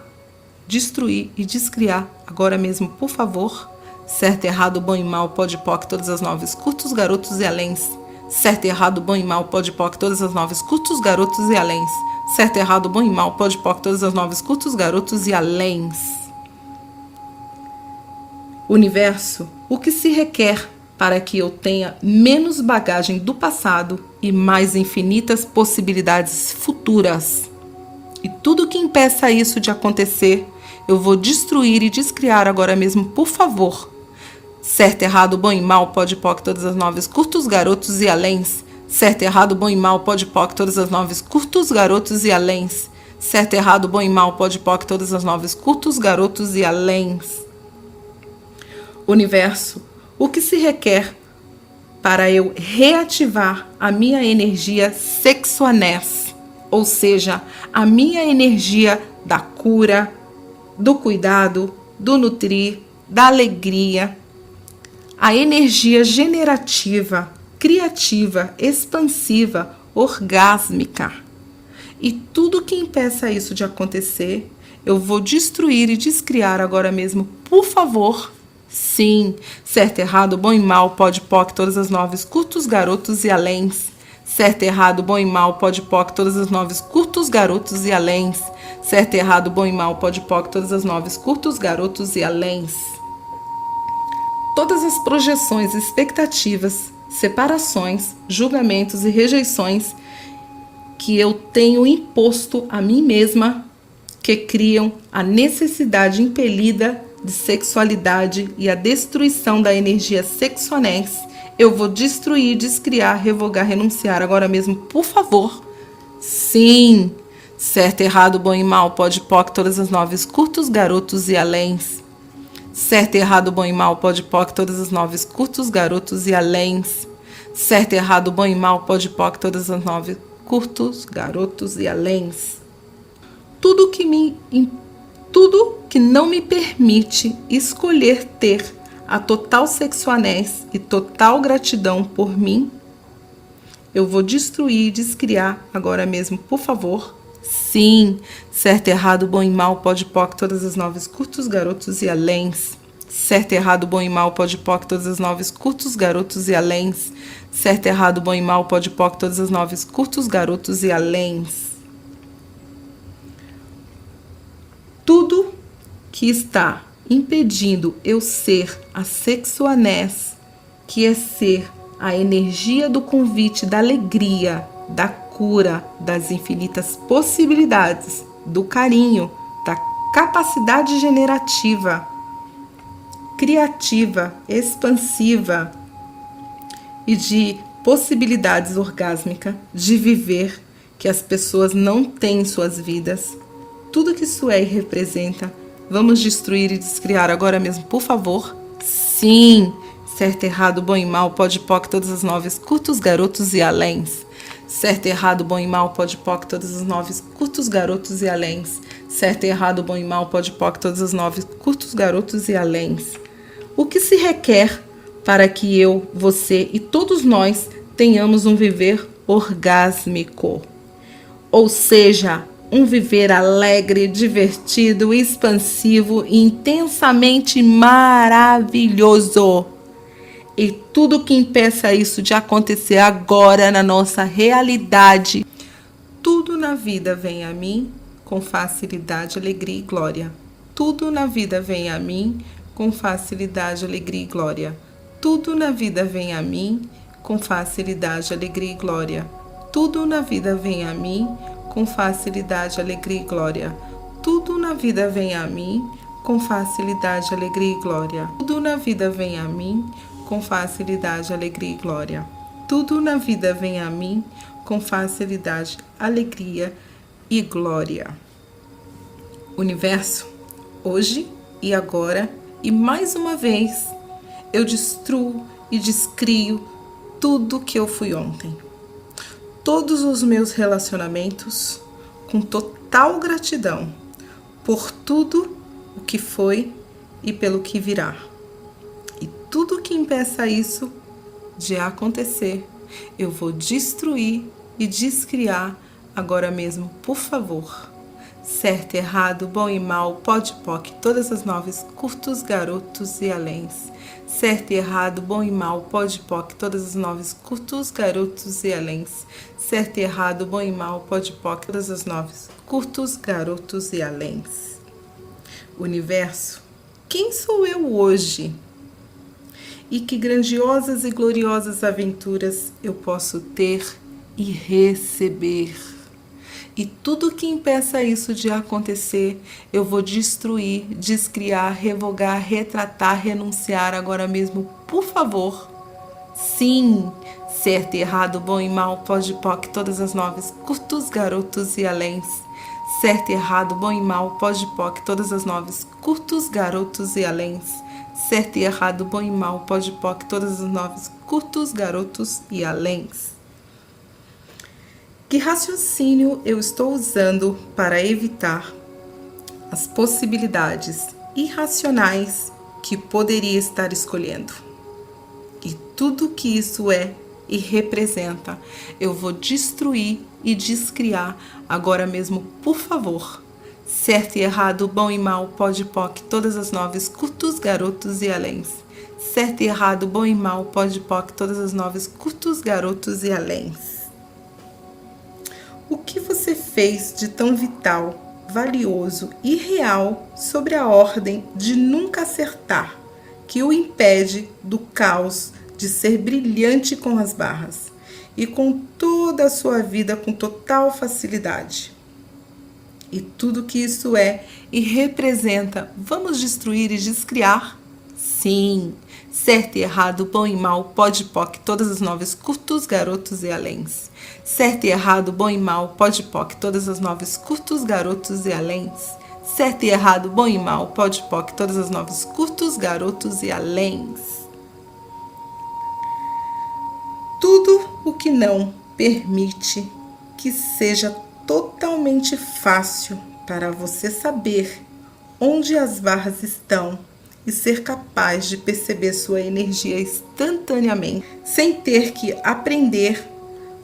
destruir e descriar agora mesmo, por favor. Certo, errado, bom e mal, pode, poc, todas as noves, curtos, garotos e aléns. Certo, errado, bom e mal, pode, poc, todas as noves, curtos, garotos e aléns. Certo, errado, bom e mal, pode, poc, todas as noves, curtos, garotos e aléns. Universo, o que se requer para que eu tenha menos bagagem do passado e mais infinitas possibilidades futuras? E tudo que impeça isso de acontecer, eu vou destruir e descriar agora mesmo, por favor. Certo, errado, bom e mal, pode, poc, todas as noves, curtos, garotos e aléns. Certo, errado, bom e mal, pode, poc, todas as noves, curtos, garotos e aléns. Certo, errado, bom e mal, pode, poc, todas as noves, curtos, garotos e aléns. Universo, o que se requer para eu reativar a minha energia sexuanés, ou seja, a minha energia da cura, do cuidado, do nutrir, da alegria, a energia generativa, criativa, expansiva, orgásmica. E tudo que impeça isso de acontecer, eu vou destruir e descriar agora mesmo, por favor. Sim, certo, errado, bom e mal, pode, poc, todas as noves, curtos, garotos e aléns. Certo, errado, bom e mal, pode, poc, todas as noves, curtos, garotos e aléns. Certo, errado, bom e mal, pode, poc, todas as noves, curtos, garotos e aléns. Todas as projeções, expectativas, separações, julgamentos e rejeições que eu tenho imposto a mim mesma, que criam a necessidade impelida de sexualidade e a destruição da energia sexuanés, eu vou destruir, descriar, revogar, renunciar agora mesmo, por favor. Sim, certo, errado, bom e mal, pode, poc, todas as noves, curtos, garotos e aléns. Certo, errado, bom e mal, pode, poc, todas as noves, curtos, garotos e aléns. Certo, errado, bom e mal, pode, poc, todas as noves, curtos, garotos e aléns. Tudo que não me permite escolher ter a total sexuanés e total gratidão por mim, eu vou destruir e descriar agora mesmo, por favor. Sim, certo, errado, bom e mal, pode, poc, todas as noves, curtos, garotos e aléns. Certo, errado, bom e mal, pode, poc, todas as noves, curtos, garotos e aléns. Certo, errado, bom e mal, pode, poc, todas as noves, curtos, garotos e aléns. Tudo que está impedindo eu ser a sexuanés, que é ser a energia do convite, da alegria, da cura, das infinitas possibilidades, do carinho, da capacidade generativa, criativa, expansiva e de possibilidades orgásmicas de viver que as pessoas não têm em suas vidas. Tudo que isso é e representa, vamos destruir e descriar agora mesmo, por favor. Sim, certo, errado, bom e mal, pode, poc, todas as noves, curtos, garotos e aléns. Certo, errado, bom e mal, pode, poc, todas as noves, curtos, garotos e aléns. Certo, errado, bom e mal, pode, poc, todas as noves, curtos, garotos e aléns. O que se requer para que eu, você e todos nós tenhamos um viver orgásmico? Ou seja, um viver alegre, divertido, expansivo e intensamente maravilhoso. e tudo que impeça isso de acontecer agora na nossa realidade. Tudo na vida vem a mim com facilidade, alegria e glória. Tudo na vida vem a mim com facilidade, alegria e glória. Tudo na vida vem a mim com facilidade, alegria e glória. Tudo na vida vem a mim com facilidade, alegria e glória. Tudo na vida vem a mim com facilidade, alegria e glória. Tudo na vida vem a mim com facilidade, alegria e glória. Tudo na vida vem a mim com facilidade, alegria e glória. Universo, hoje e agora e mais uma vez, eu destruo e descrio tudo que eu fui ontem. Todos os meus relacionamentos com total gratidão por tudo o que foi e pelo que virá. E tudo que impeça isso de acontecer, eu vou destruir e descriar agora mesmo, por favor. Certo e errado, bom e mal, pode e poc, todas as noves, curtos, garotos e aléns. Certo e errado, bom e mal, pode e poc, todas as noves, curtos, garotos e aléns. Certo e errado, bom e mal, pode e poc, todas as noves, curtos, garotos e aléns. Universo, quem sou eu hoje? E que grandiosas e gloriosas aventuras eu posso ter e receber. E tudo que impeça isso de acontecer, eu vou destruir, descriar, revogar, retratar, renunciar agora mesmo, por favor. Sim, certo e errado, bom e mal, pode e poc, todas as noves, curtos, garotos e aléns. Certo e errado, bom e mal, pode e poc, todas as noves, curtos, garotos e aléns. Certo e errado, bom e mal, pode e poc, todas as noves, curtos, garotos e aléns. Que raciocínio eu estou usando para evitar as possibilidades irracionais que poderia estar escolhendo? E tudo que isso é e representa, eu vou destruir e descriar agora mesmo, por favor. Certo e errado, bom e mal, pode e poc, todas as noves, curtos, garotos e aléns. Certo e errado, bom e mal, pode e poc, todas as noves, curtos, garotos e aléns. O que você fez de tão vital, valioso e real sobre a ordem de nunca acertar, que o impede do caos de ser brilhante com as barras e com toda a sua vida com total facilidade? E tudo que isso é e representa, vamos destruir e descriar? Sim, certo e errado, bom e mal, pode e poc, todas as noves, curtos, garotos e aléns. Certo e errado, bom e mal, pode e poc, todas as noves, curtos, garotos e aléns. Certo e errado, bom e mal, pode e poc, todas as noves, curtos, garotos e aléns. Tudo o que não permite que seja totalmente fácil para você saber onde as barras estão e ser capaz de perceber sua energia instantaneamente, sem ter que aprender,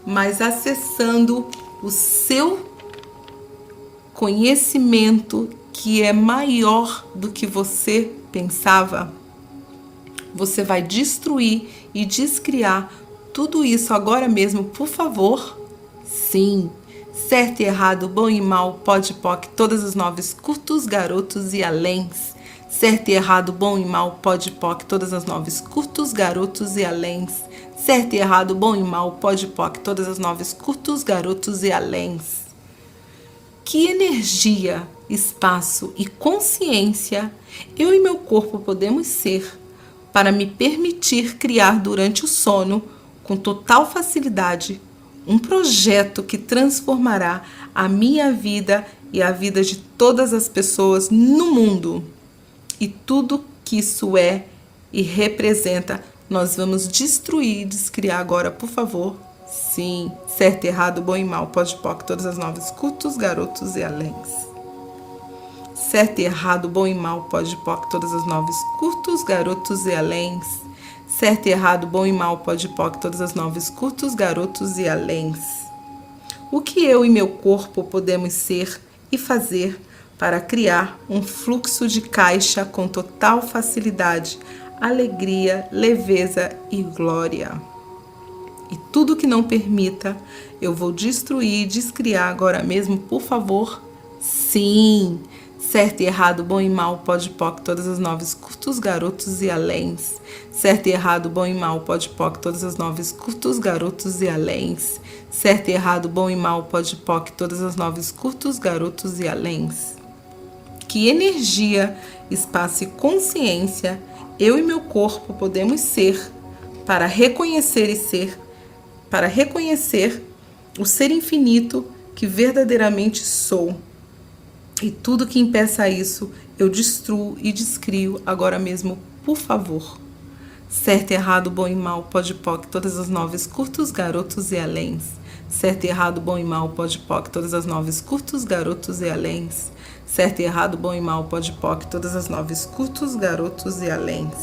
mas acessando o seu conhecimento que é maior do que você pensava. Você vai destruir e descriar tudo isso agora mesmo, por favor. Sim, certo e errado, bom e mal, pode e poc, todas as noves, curtos, garotos e aléns. Certo e errado, bom e mal, pode e poc, todas as noves, curtos, garotos e aléns. Certo e errado, bom e mal, pode e poc, todas as noves, curtos, garotos e aléns. Que energia, espaço e consciência eu e meu corpo podemos ser para me permitir criar durante o sono, com total facilidade, um projeto que transformará a minha vida e a vida de todas as pessoas no mundo. E tudo que isso é e representa, nós vamos destruir e descriar agora, por favor. Sim, certo e errado, bom e mal, pode e poc, todas as noves, curtos, garotos e aléns. Certo e errado, bom e mal, pode e poc, todas as noves, curtos, garotos e aléns. Certo e errado, bom e mal, pode e poc, todas as noves, curtos, garotos e aléns. O que eu e meu corpo podemos ser e fazer para criar um fluxo de caixa com total facilidade, alegria, leveza e glória. E tudo que não permita, eu vou destruir e descriar agora mesmo, por favor. Sim! Certo e errado, bom e mal, pode poc, todas as noves, curtos, garotos e aléns. Certo e errado, bom e mal, pode poc, todas as noves, curtos, garotos e aléns. Certo e errado, bom e mal, pode poc, todas as noves, curtos, garotos e aléns. Que energia, espaço e consciência eu e meu corpo podemos ser para reconhecer o ser infinito que verdadeiramente sou. E tudo que impeça isso, eu destruo e descrio agora mesmo, por favor. Certo e errado, bom e mal, pode poc, todas as noves, curtos, garotos e aléns. Certo e errado, bom e mal, pode poc, todas as noves, curtos, garotos e aléns. Certo e errado, bom e mal, pode poc, todas as noves, curtos, garotos e aléns.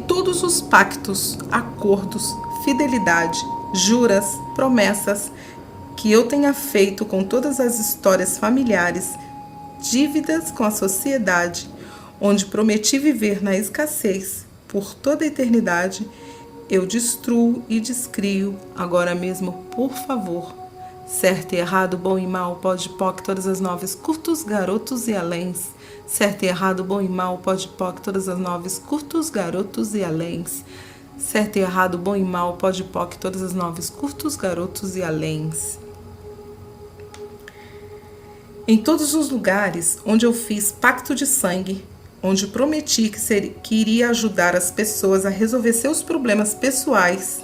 Todos os pactos, acordos, fidelidade, juras, promessas que eu tenha feito com todas as histórias familiares, dívidas com a sociedade, onde prometi viver na escassez por toda a eternidade, eu destruo e descrio agora mesmo, por favor. Certo e errado, bom e mal, pode poc, todas as noves, curtos, garotos e aléns. Certo e errado, bom e mal, pode poc, todas as noves, curtos, garotos e aléns. Certo e errado, bom e mal, pode poc, todas as noves, curtos, garotos e aléns. Em todos os lugares onde eu fiz pacto de sangue, onde prometi que iria ajudar as pessoas a resolver seus problemas pessoais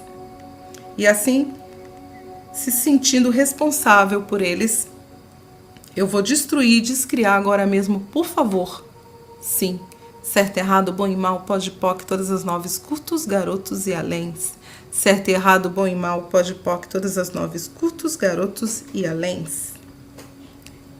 e assim se sentindo responsável por eles, eu vou destruir e descriar agora mesmo, por favor. Sim, certo, errado, bom e mal, pode poc, todas as noves, curtos, garotos e aléns. Certo e errado, bom e mal, pode poc, todas as noves, curtos, garotos e aléns.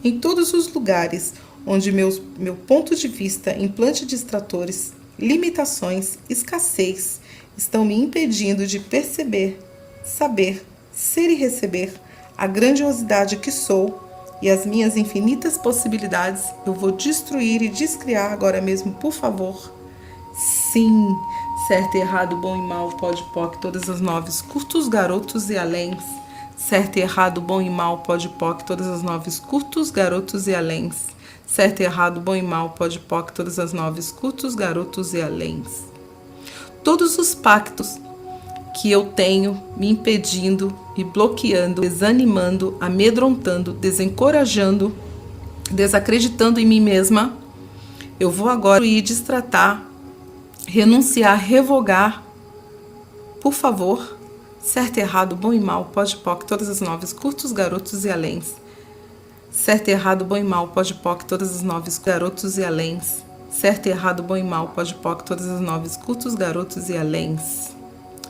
Em todos os lugares onde meu ponto de vista, implante distratores, limitações, escassez estão me impedindo de perceber, saber, ser e receber a grandiosidade que sou e as minhas infinitas possibilidades, eu vou destruir e descriar agora mesmo, por favor. Sim, certo e errado, bom e mal, pode poc, todas as noves, curtos, garotos e aléns. Certo e errado, bom e mal, pode poc, todas as noves, curtos, garotos e aléns. Certo e errado, bom e mal, pode poc, todas as noves, curtos, garotos e aléns. Todos os pactos que eu tenho me impedindo e bloqueando, desanimando, amedrontando, desencorajando, desacreditando em mim mesma, eu vou agora ir destratar, renunciar, revogar, por favor. Certo e errado, bom e mal, pode poc, todas as noves, curtos, garotos e aléns. Certo e errado, bom e mal, pode poc, todas as noves, garotos e aléns. Certo e errado, bom e mal, pode poc, todas as noves, curtos, garotos e aléns.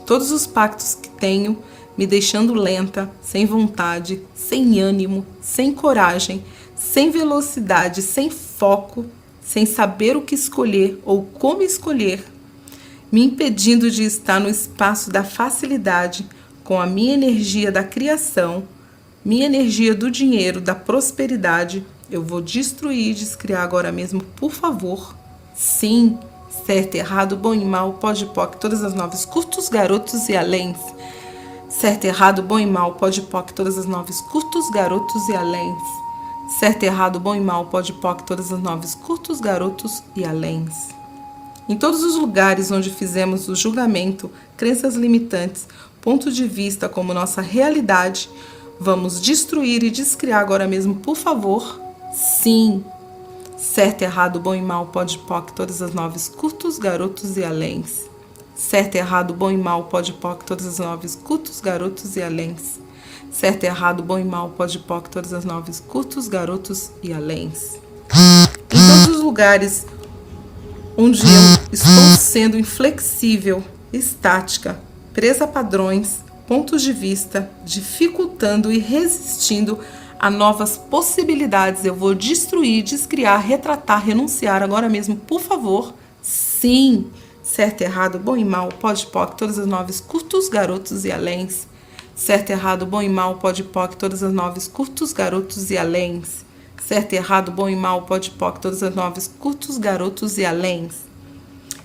Todos os pactos que tenho me deixando lenta, sem vontade, sem ânimo, sem coragem, sem velocidade, sem foco, sem saber o que escolher ou como escolher, me impedindo de estar no espaço da facilidade com a minha energia da criação, minha energia do dinheiro, da prosperidade, eu vou destruir e descriar agora mesmo, por favor. Sim, certo, errado, bom e mal, pode poc, todas as noves, curtos, garotos e aléns. Certo, errado, bom e mal, pode poc, todas as noves, curtos, garotos e aléns. Certo, errado, bom e mal, pode poc, todas as noves, curtos, garotos e aléns. Em todos os lugares onde fizemos o julgamento, crenças limitantes, ponto de vista como nossa realidade, vamos destruir e descriar agora mesmo, por favor. Sim. Certo, errado, bom e mal, pode poc, todas as noves, curtos, garotos e aléns. Certo, errado, bom e mal, pode poc, todas as noves, curtos, garotos e aléns. Certo, errado, bom e mal, pode poc, todas as noves, curtos, garotos e aléns. Em todos os lugares onde eu estou sendo inflexível, estática, presa a padrões, pontos de vista, dificultando e resistindo a novas possibilidades, eu vou destruir, descriar, retratar, renunciar agora mesmo, por favor. Sim, certo, errado, bom e mal, pode poc, todas as noves, curtos, garotos e aléns. Certo, errado, bom e mal, pode poc, todas as noves, curtos, garotos e aléns. Certo, errado, bom e mal, pode, poc, todas as noves, curtos, garotos e aléns.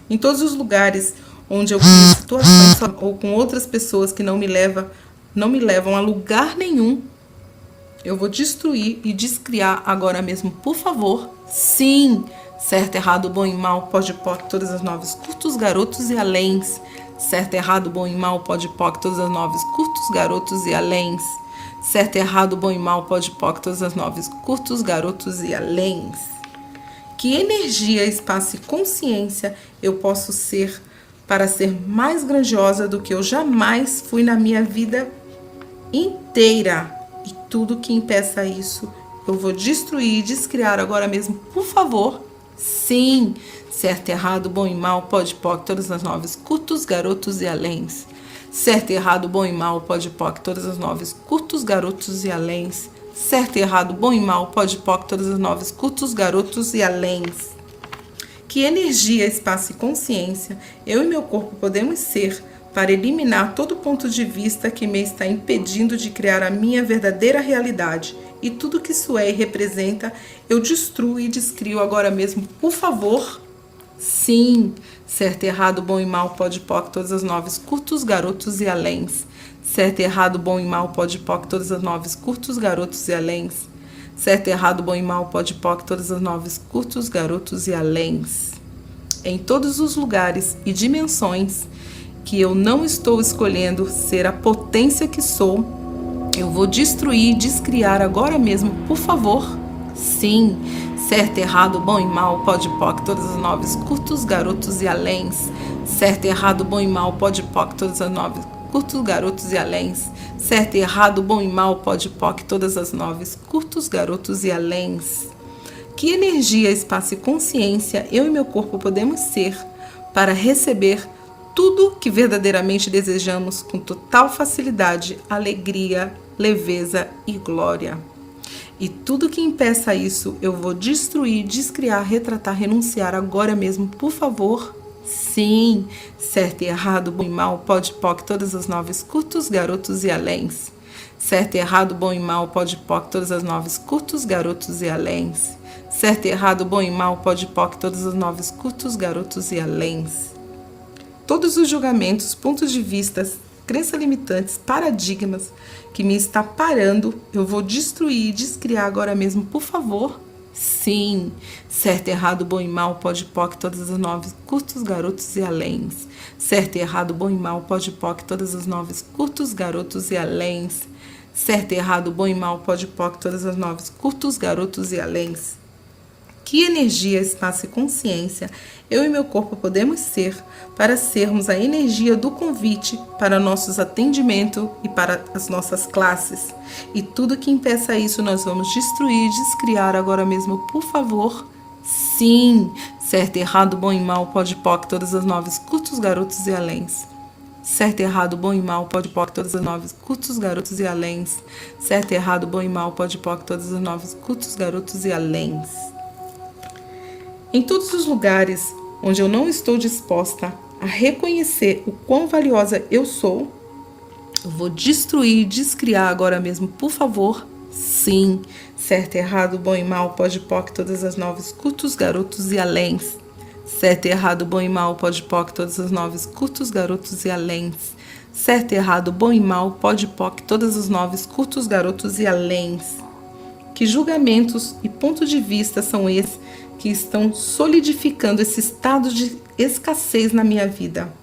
Em todos os lugares onde eu crio situações ou com outras pessoas que não me levam a lugar nenhum, eu vou destruir e descriar agora mesmo, por favor. Sim, certo, errado, bom e mal, pode, poc, todas as noves, curtos, garotos e aléns. Certo, errado, bom e mal, pode, poc, todas as noves, curtos, garotos e aléns. Certo, errado, bom e mal, pode, poc, todas as noves, curtos, garotos e aléns. Que energia, espaço e consciência eu posso ser para ser mais grandiosa do que eu jamais fui na minha vida inteira? E tudo que impeça isso, eu vou destruir e descriar agora mesmo, por favor. Sim, certo, errado, bom e mal, pode, poc, todas as noves, curtos, garotos e aléns. Certo, errado, bom e mal, pode, poc, todas as noves, curtos, garotos e aléns. Certo, errado, bom e mal, pode, poc, todas as noves, curtos, garotos e aléns. Que energia, espaço e consciência eu e meu corpo podemos ser para eliminar todo ponto de vista que me está impedindo de criar a minha verdadeira realidade. E tudo que isso é e representa, eu destruo e descrio agora mesmo, por favor. Sim, certo, errado, bom e mal, pode, poc, todas as noves, curtos, garotos e aléns. Certo, errado, bom e mal, pode, poc, todas as noves, curtos, garotos e aléns. Certo, errado, bom e mal, pode, poc, todas as noves, curtos, garotos e aléns. Em todos os lugares e dimensões que eu não estou escolhendo ser a potência que sou, eu vou destruir e descriar agora mesmo, por favor. Sim, certo, errado, bom e mal, pode, poc, todas as noves, curtos, garotos e aléns. Certo, errado, bom e mal, pode, poc, todas as noves, curtos, garotos e aléns. Certo, errado, bom e mal, pode, poc, todas as noves, curtos, garotos e aléns. Que energia, espaço e consciência eu e meu corpo podemos ser para receber tudo que verdadeiramente desejamos com total facilidade, alegria, leveza e glória. E tudo que impeça isso, eu vou destruir, descriar, retratar, renunciar agora mesmo, por favor. Sim, certo e errado, bom e mal, pode, poc, todas as noves, curtos, garotos e aléns. Certo e errado, bom e mal, pode, poc, todas as noves, curtos, garotos e aléns. Certo e errado, bom e mal, pode, poc, todas as noves, curtos, garotos e aléns. Todos os julgamentos, pontos de vista, crenças limitantes, paradigmas que me está parando, eu vou destruir e descriar agora mesmo, por favor. Sim, certo, errado, bom e mal, pode, poc, todas as noves, curtos, garotos e aléns. Certo e errado, bom e mal, pode, poc, todas as noves, curtos, garotos e aléns. Certo e errado, bom e mal, pode, poc, todas as noves, curtos, garotos e aléns. Que energia, espaço e consciência eu e meu corpo podemos ser para sermos a energia do convite para nossos atendimentos e para as nossas classes. E tudo que impeça isso nós vamos destruir e descriar agora mesmo, por favor. Sim, certo, errado, bom e mal, pode, poc, todas as noves, curtos, garotos e aléns. Certo, errado, bom e mal, pode, poc, todas as noves, curtos, garotos e aléns. Certo, errado, bom e mal, pode, poc, todas as noves, curtos, garotos e aléns. Em todos os lugares onde eu não estou disposta a reconhecer o quão valiosa eu sou, eu vou destruir e descriar agora mesmo, por favor. Sim, certo, errado, bom e mal, pode, poc, todas as noves, curtos, garotos e aléns. Certo, errado, bom e mal, pode, poc, todas as noves, curtos, garotos e aléns. Certo, errado, bom e mal, pode, poc, todas as noves, curtos, garotos e aléns. Que julgamentos e pontos de vista são esses que estão solidificando esse estado de escassez na minha vida?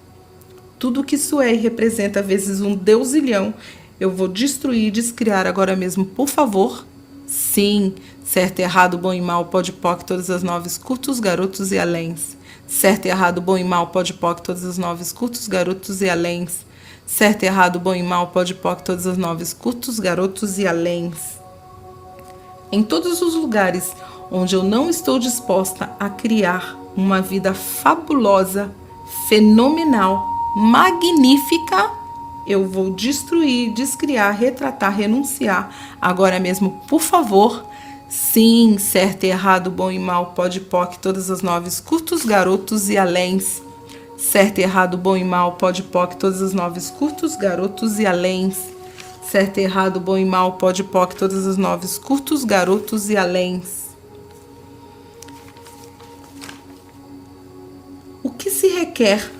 Tudo que isso é e representa vezes um deusilhão, eu vou destruir e descriar agora mesmo, por favor. Sim, certo, errado, bom e mal, pode, poc, todas as noves, curtos, garotos e aléns. Certo, errado, bom e mal, pode, poc, todas as noves, curtos, garotos e aléns. Certo, errado, bom e mal, pode, poc, todas as noves, curtos, garotos e aléns. Em todos os lugares onde eu não estou disposta a criar uma vida fabulosa, fenomenal, magnífica, eu vou destruir, descriar, retratar, renunciar agora mesmo, por favor. Sim, certo e errado, bom e mal, pode, poc, todas as noves, curtos, garotos e aléns. Certo e errado, bom e mal, pode, poc, todas as noves, curtos, garotos e aléns. certo, errado, bom e mal, pode, poc, todas as noves, curtos, garotos e aléns. O que se requer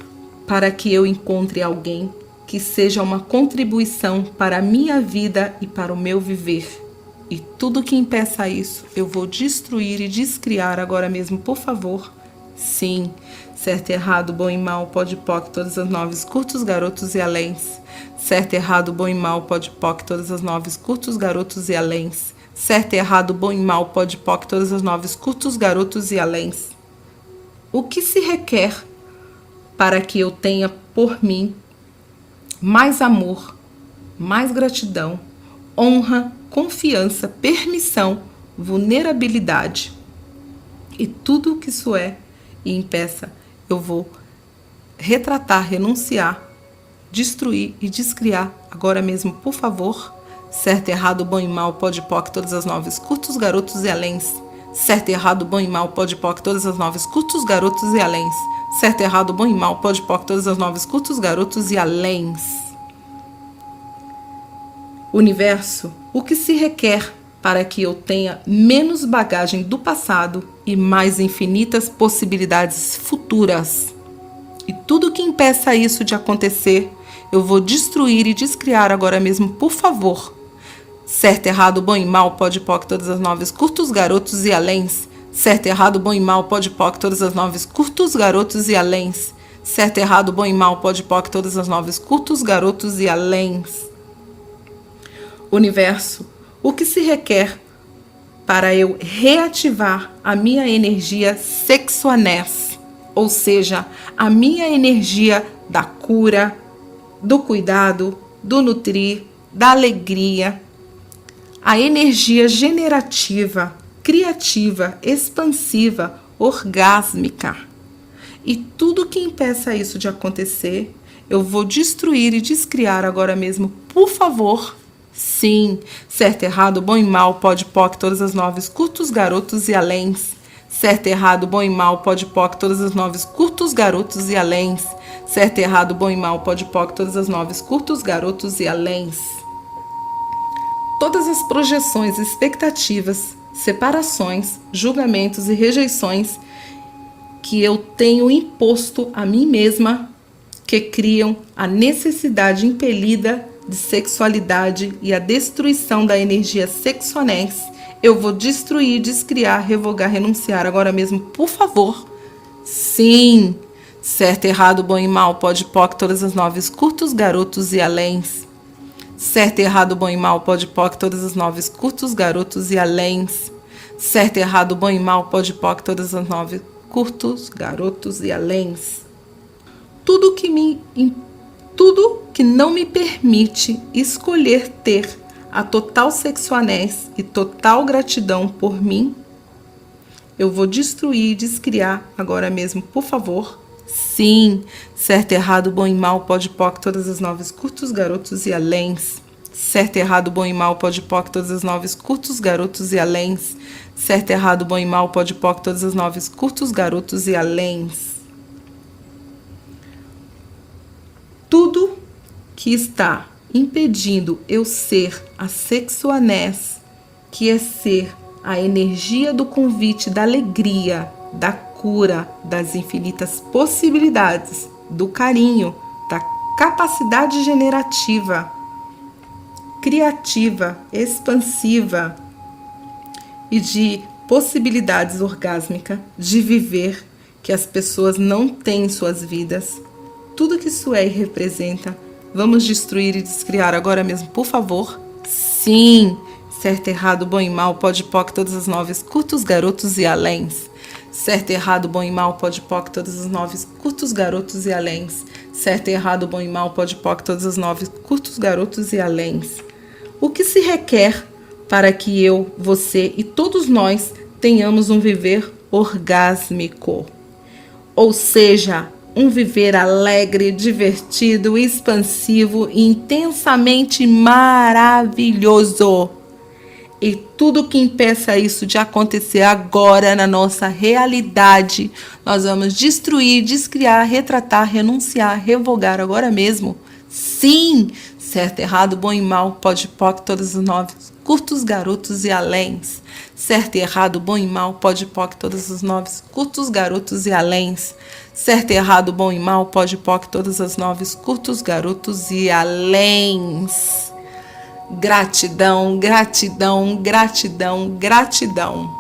para que eu encontre alguém que seja uma contribuição para a minha vida e para o meu viver? E tudo que impeça isso, eu vou destruir e descriar agora mesmo, por favor. Sim, certo, errado, bom e mal, pode, poc, todas as noves, curtos, garotos e aléns. Certo, errado, bom e mal, pode, poc, todas as noves, curtos, garotos e aléns. Certo, errado, bom e mal, pode, poc, todas as noves, curtos, garotos e aléns. O que se requer para que eu tenha por mim mais amor, mais gratidão, honra, confiança, permissão, vulnerabilidade e tudo o que isso é e impeça, eu vou retratar, renunciar, destruir e descriar agora mesmo, por favor. Certo, errado, bom e mal, pode, poc, todas as noves, curtos, garotos e aléns. Certo, errado, bom e mal, pode, poc, todas as noves, curtos, garotos e aléns. Certo, errado, bom e mal, pode, poc, todas as noves, curtos, garotos e aléns. Universo, o que se requer para que eu tenha menos bagagem do passado e mais infinitas possibilidades futuras? E tudo que impeça isso de acontecer, eu vou destruir e descriar agora mesmo, por favor. Certo, errado, bom e mal, pode, poc, todas as noves, curtos, garotos e aléns. Certo, errado, bom e mal, pode, poc, todas as noves, curtos, garotos e aléns. Certo, errado, bom e mal, pode, poc, todas as noves, curtos, garotos e aléns. Universo, o que se requer para eu reativar a minha energia sexuanés, ou seja, a minha energia da cura, do cuidado, do nutrir, da alegria, a energia generativa, criativa, expansiva, orgásmica. E tudo que impeça isso de acontecer, eu vou destruir e descriar agora mesmo, por favor. Sim, certo, errado, bom e mal, pode, poc, todas as noves, curtos, garotos e aléns. Certo, errado, bom e mal, pode, poc, todas as noves, curtos, garotos e aléns. Certo, errado, bom e mal, pode, poc, todas as noves, curtos, garotos e aléns. Todas as projeções, expectativas, separações, julgamentos e rejeições que eu tenho imposto a mim mesma, que criam a necessidade impelida de sexualidade e a destruição da energia sexuanés, eu vou destruir, descriar, revogar, renunciar agora mesmo, por favor. Sim, certo, errado, bom e mal, pode, poc, todas as noves, curtos, garotos e aléns. Certo, errado, bom e mal, pode, poc, todas as noves, curtos, garotos e aléns. Certo, errado, bom e mal, pode, poc, todas as noves, curtos, garotos e aléns. Tudo que não me permite escolher ter a total sexuanés e total gratidão por mim, eu vou destruir e descriar agora mesmo, por favor. Sim, certo, errado, bom e mal, pode, poc, todas as noves, curtos, garotos e aléns. Certo, errado, bom e mal, pode, poc, todas as noves, curtos, garotos e aléns. Certo, errado, bom e mal, pode, poc, todas as noves, curtos, garotos e aléns. Tudo que está impedindo eu ser a sexuanés, que é ser a energia do convite, da alegria, da cura, das infinitas possibilidades, do carinho, da capacidade generativa, criativa, expansiva e de possibilidades orgásmicas de viver que as pessoas não têm em suas vidas. Tudo que isso é e representa, vamos destruir e descriar agora mesmo, por favor. Sim, certo, errado, bom e mal, pode, poc, todas as noves, curtos, garotos e aléns. Certo, errado, bom e mal, pode, poc, todas as noves, curtos, garotos e aléns. Certo, errado, bom e mal, pode, poc, todas as noves, curtos, garotos e aléns. O que se requer para que eu, você e todos nós tenhamos um viver orgásmico? Ou seja, um viver alegre, divertido, expansivo e intensamente maravilhoso. E tudo que impeça isso de acontecer agora na nossa realidade, nós vamos destruir, descriar, retratar, renunciar, revogar agora mesmo. Sim, Certo, errado, bom e mal, pode, poc, todas as nove, curtos, garotos e aléns. Certo e errado, bom e mal, pode, poc, todas as nove, curtos, garotos e aléns. Certo e errado, bom e mal, pode, poc, todas as nove, curtos, garotos e aléns. Gratidão, gratidão, gratidão, gratidão.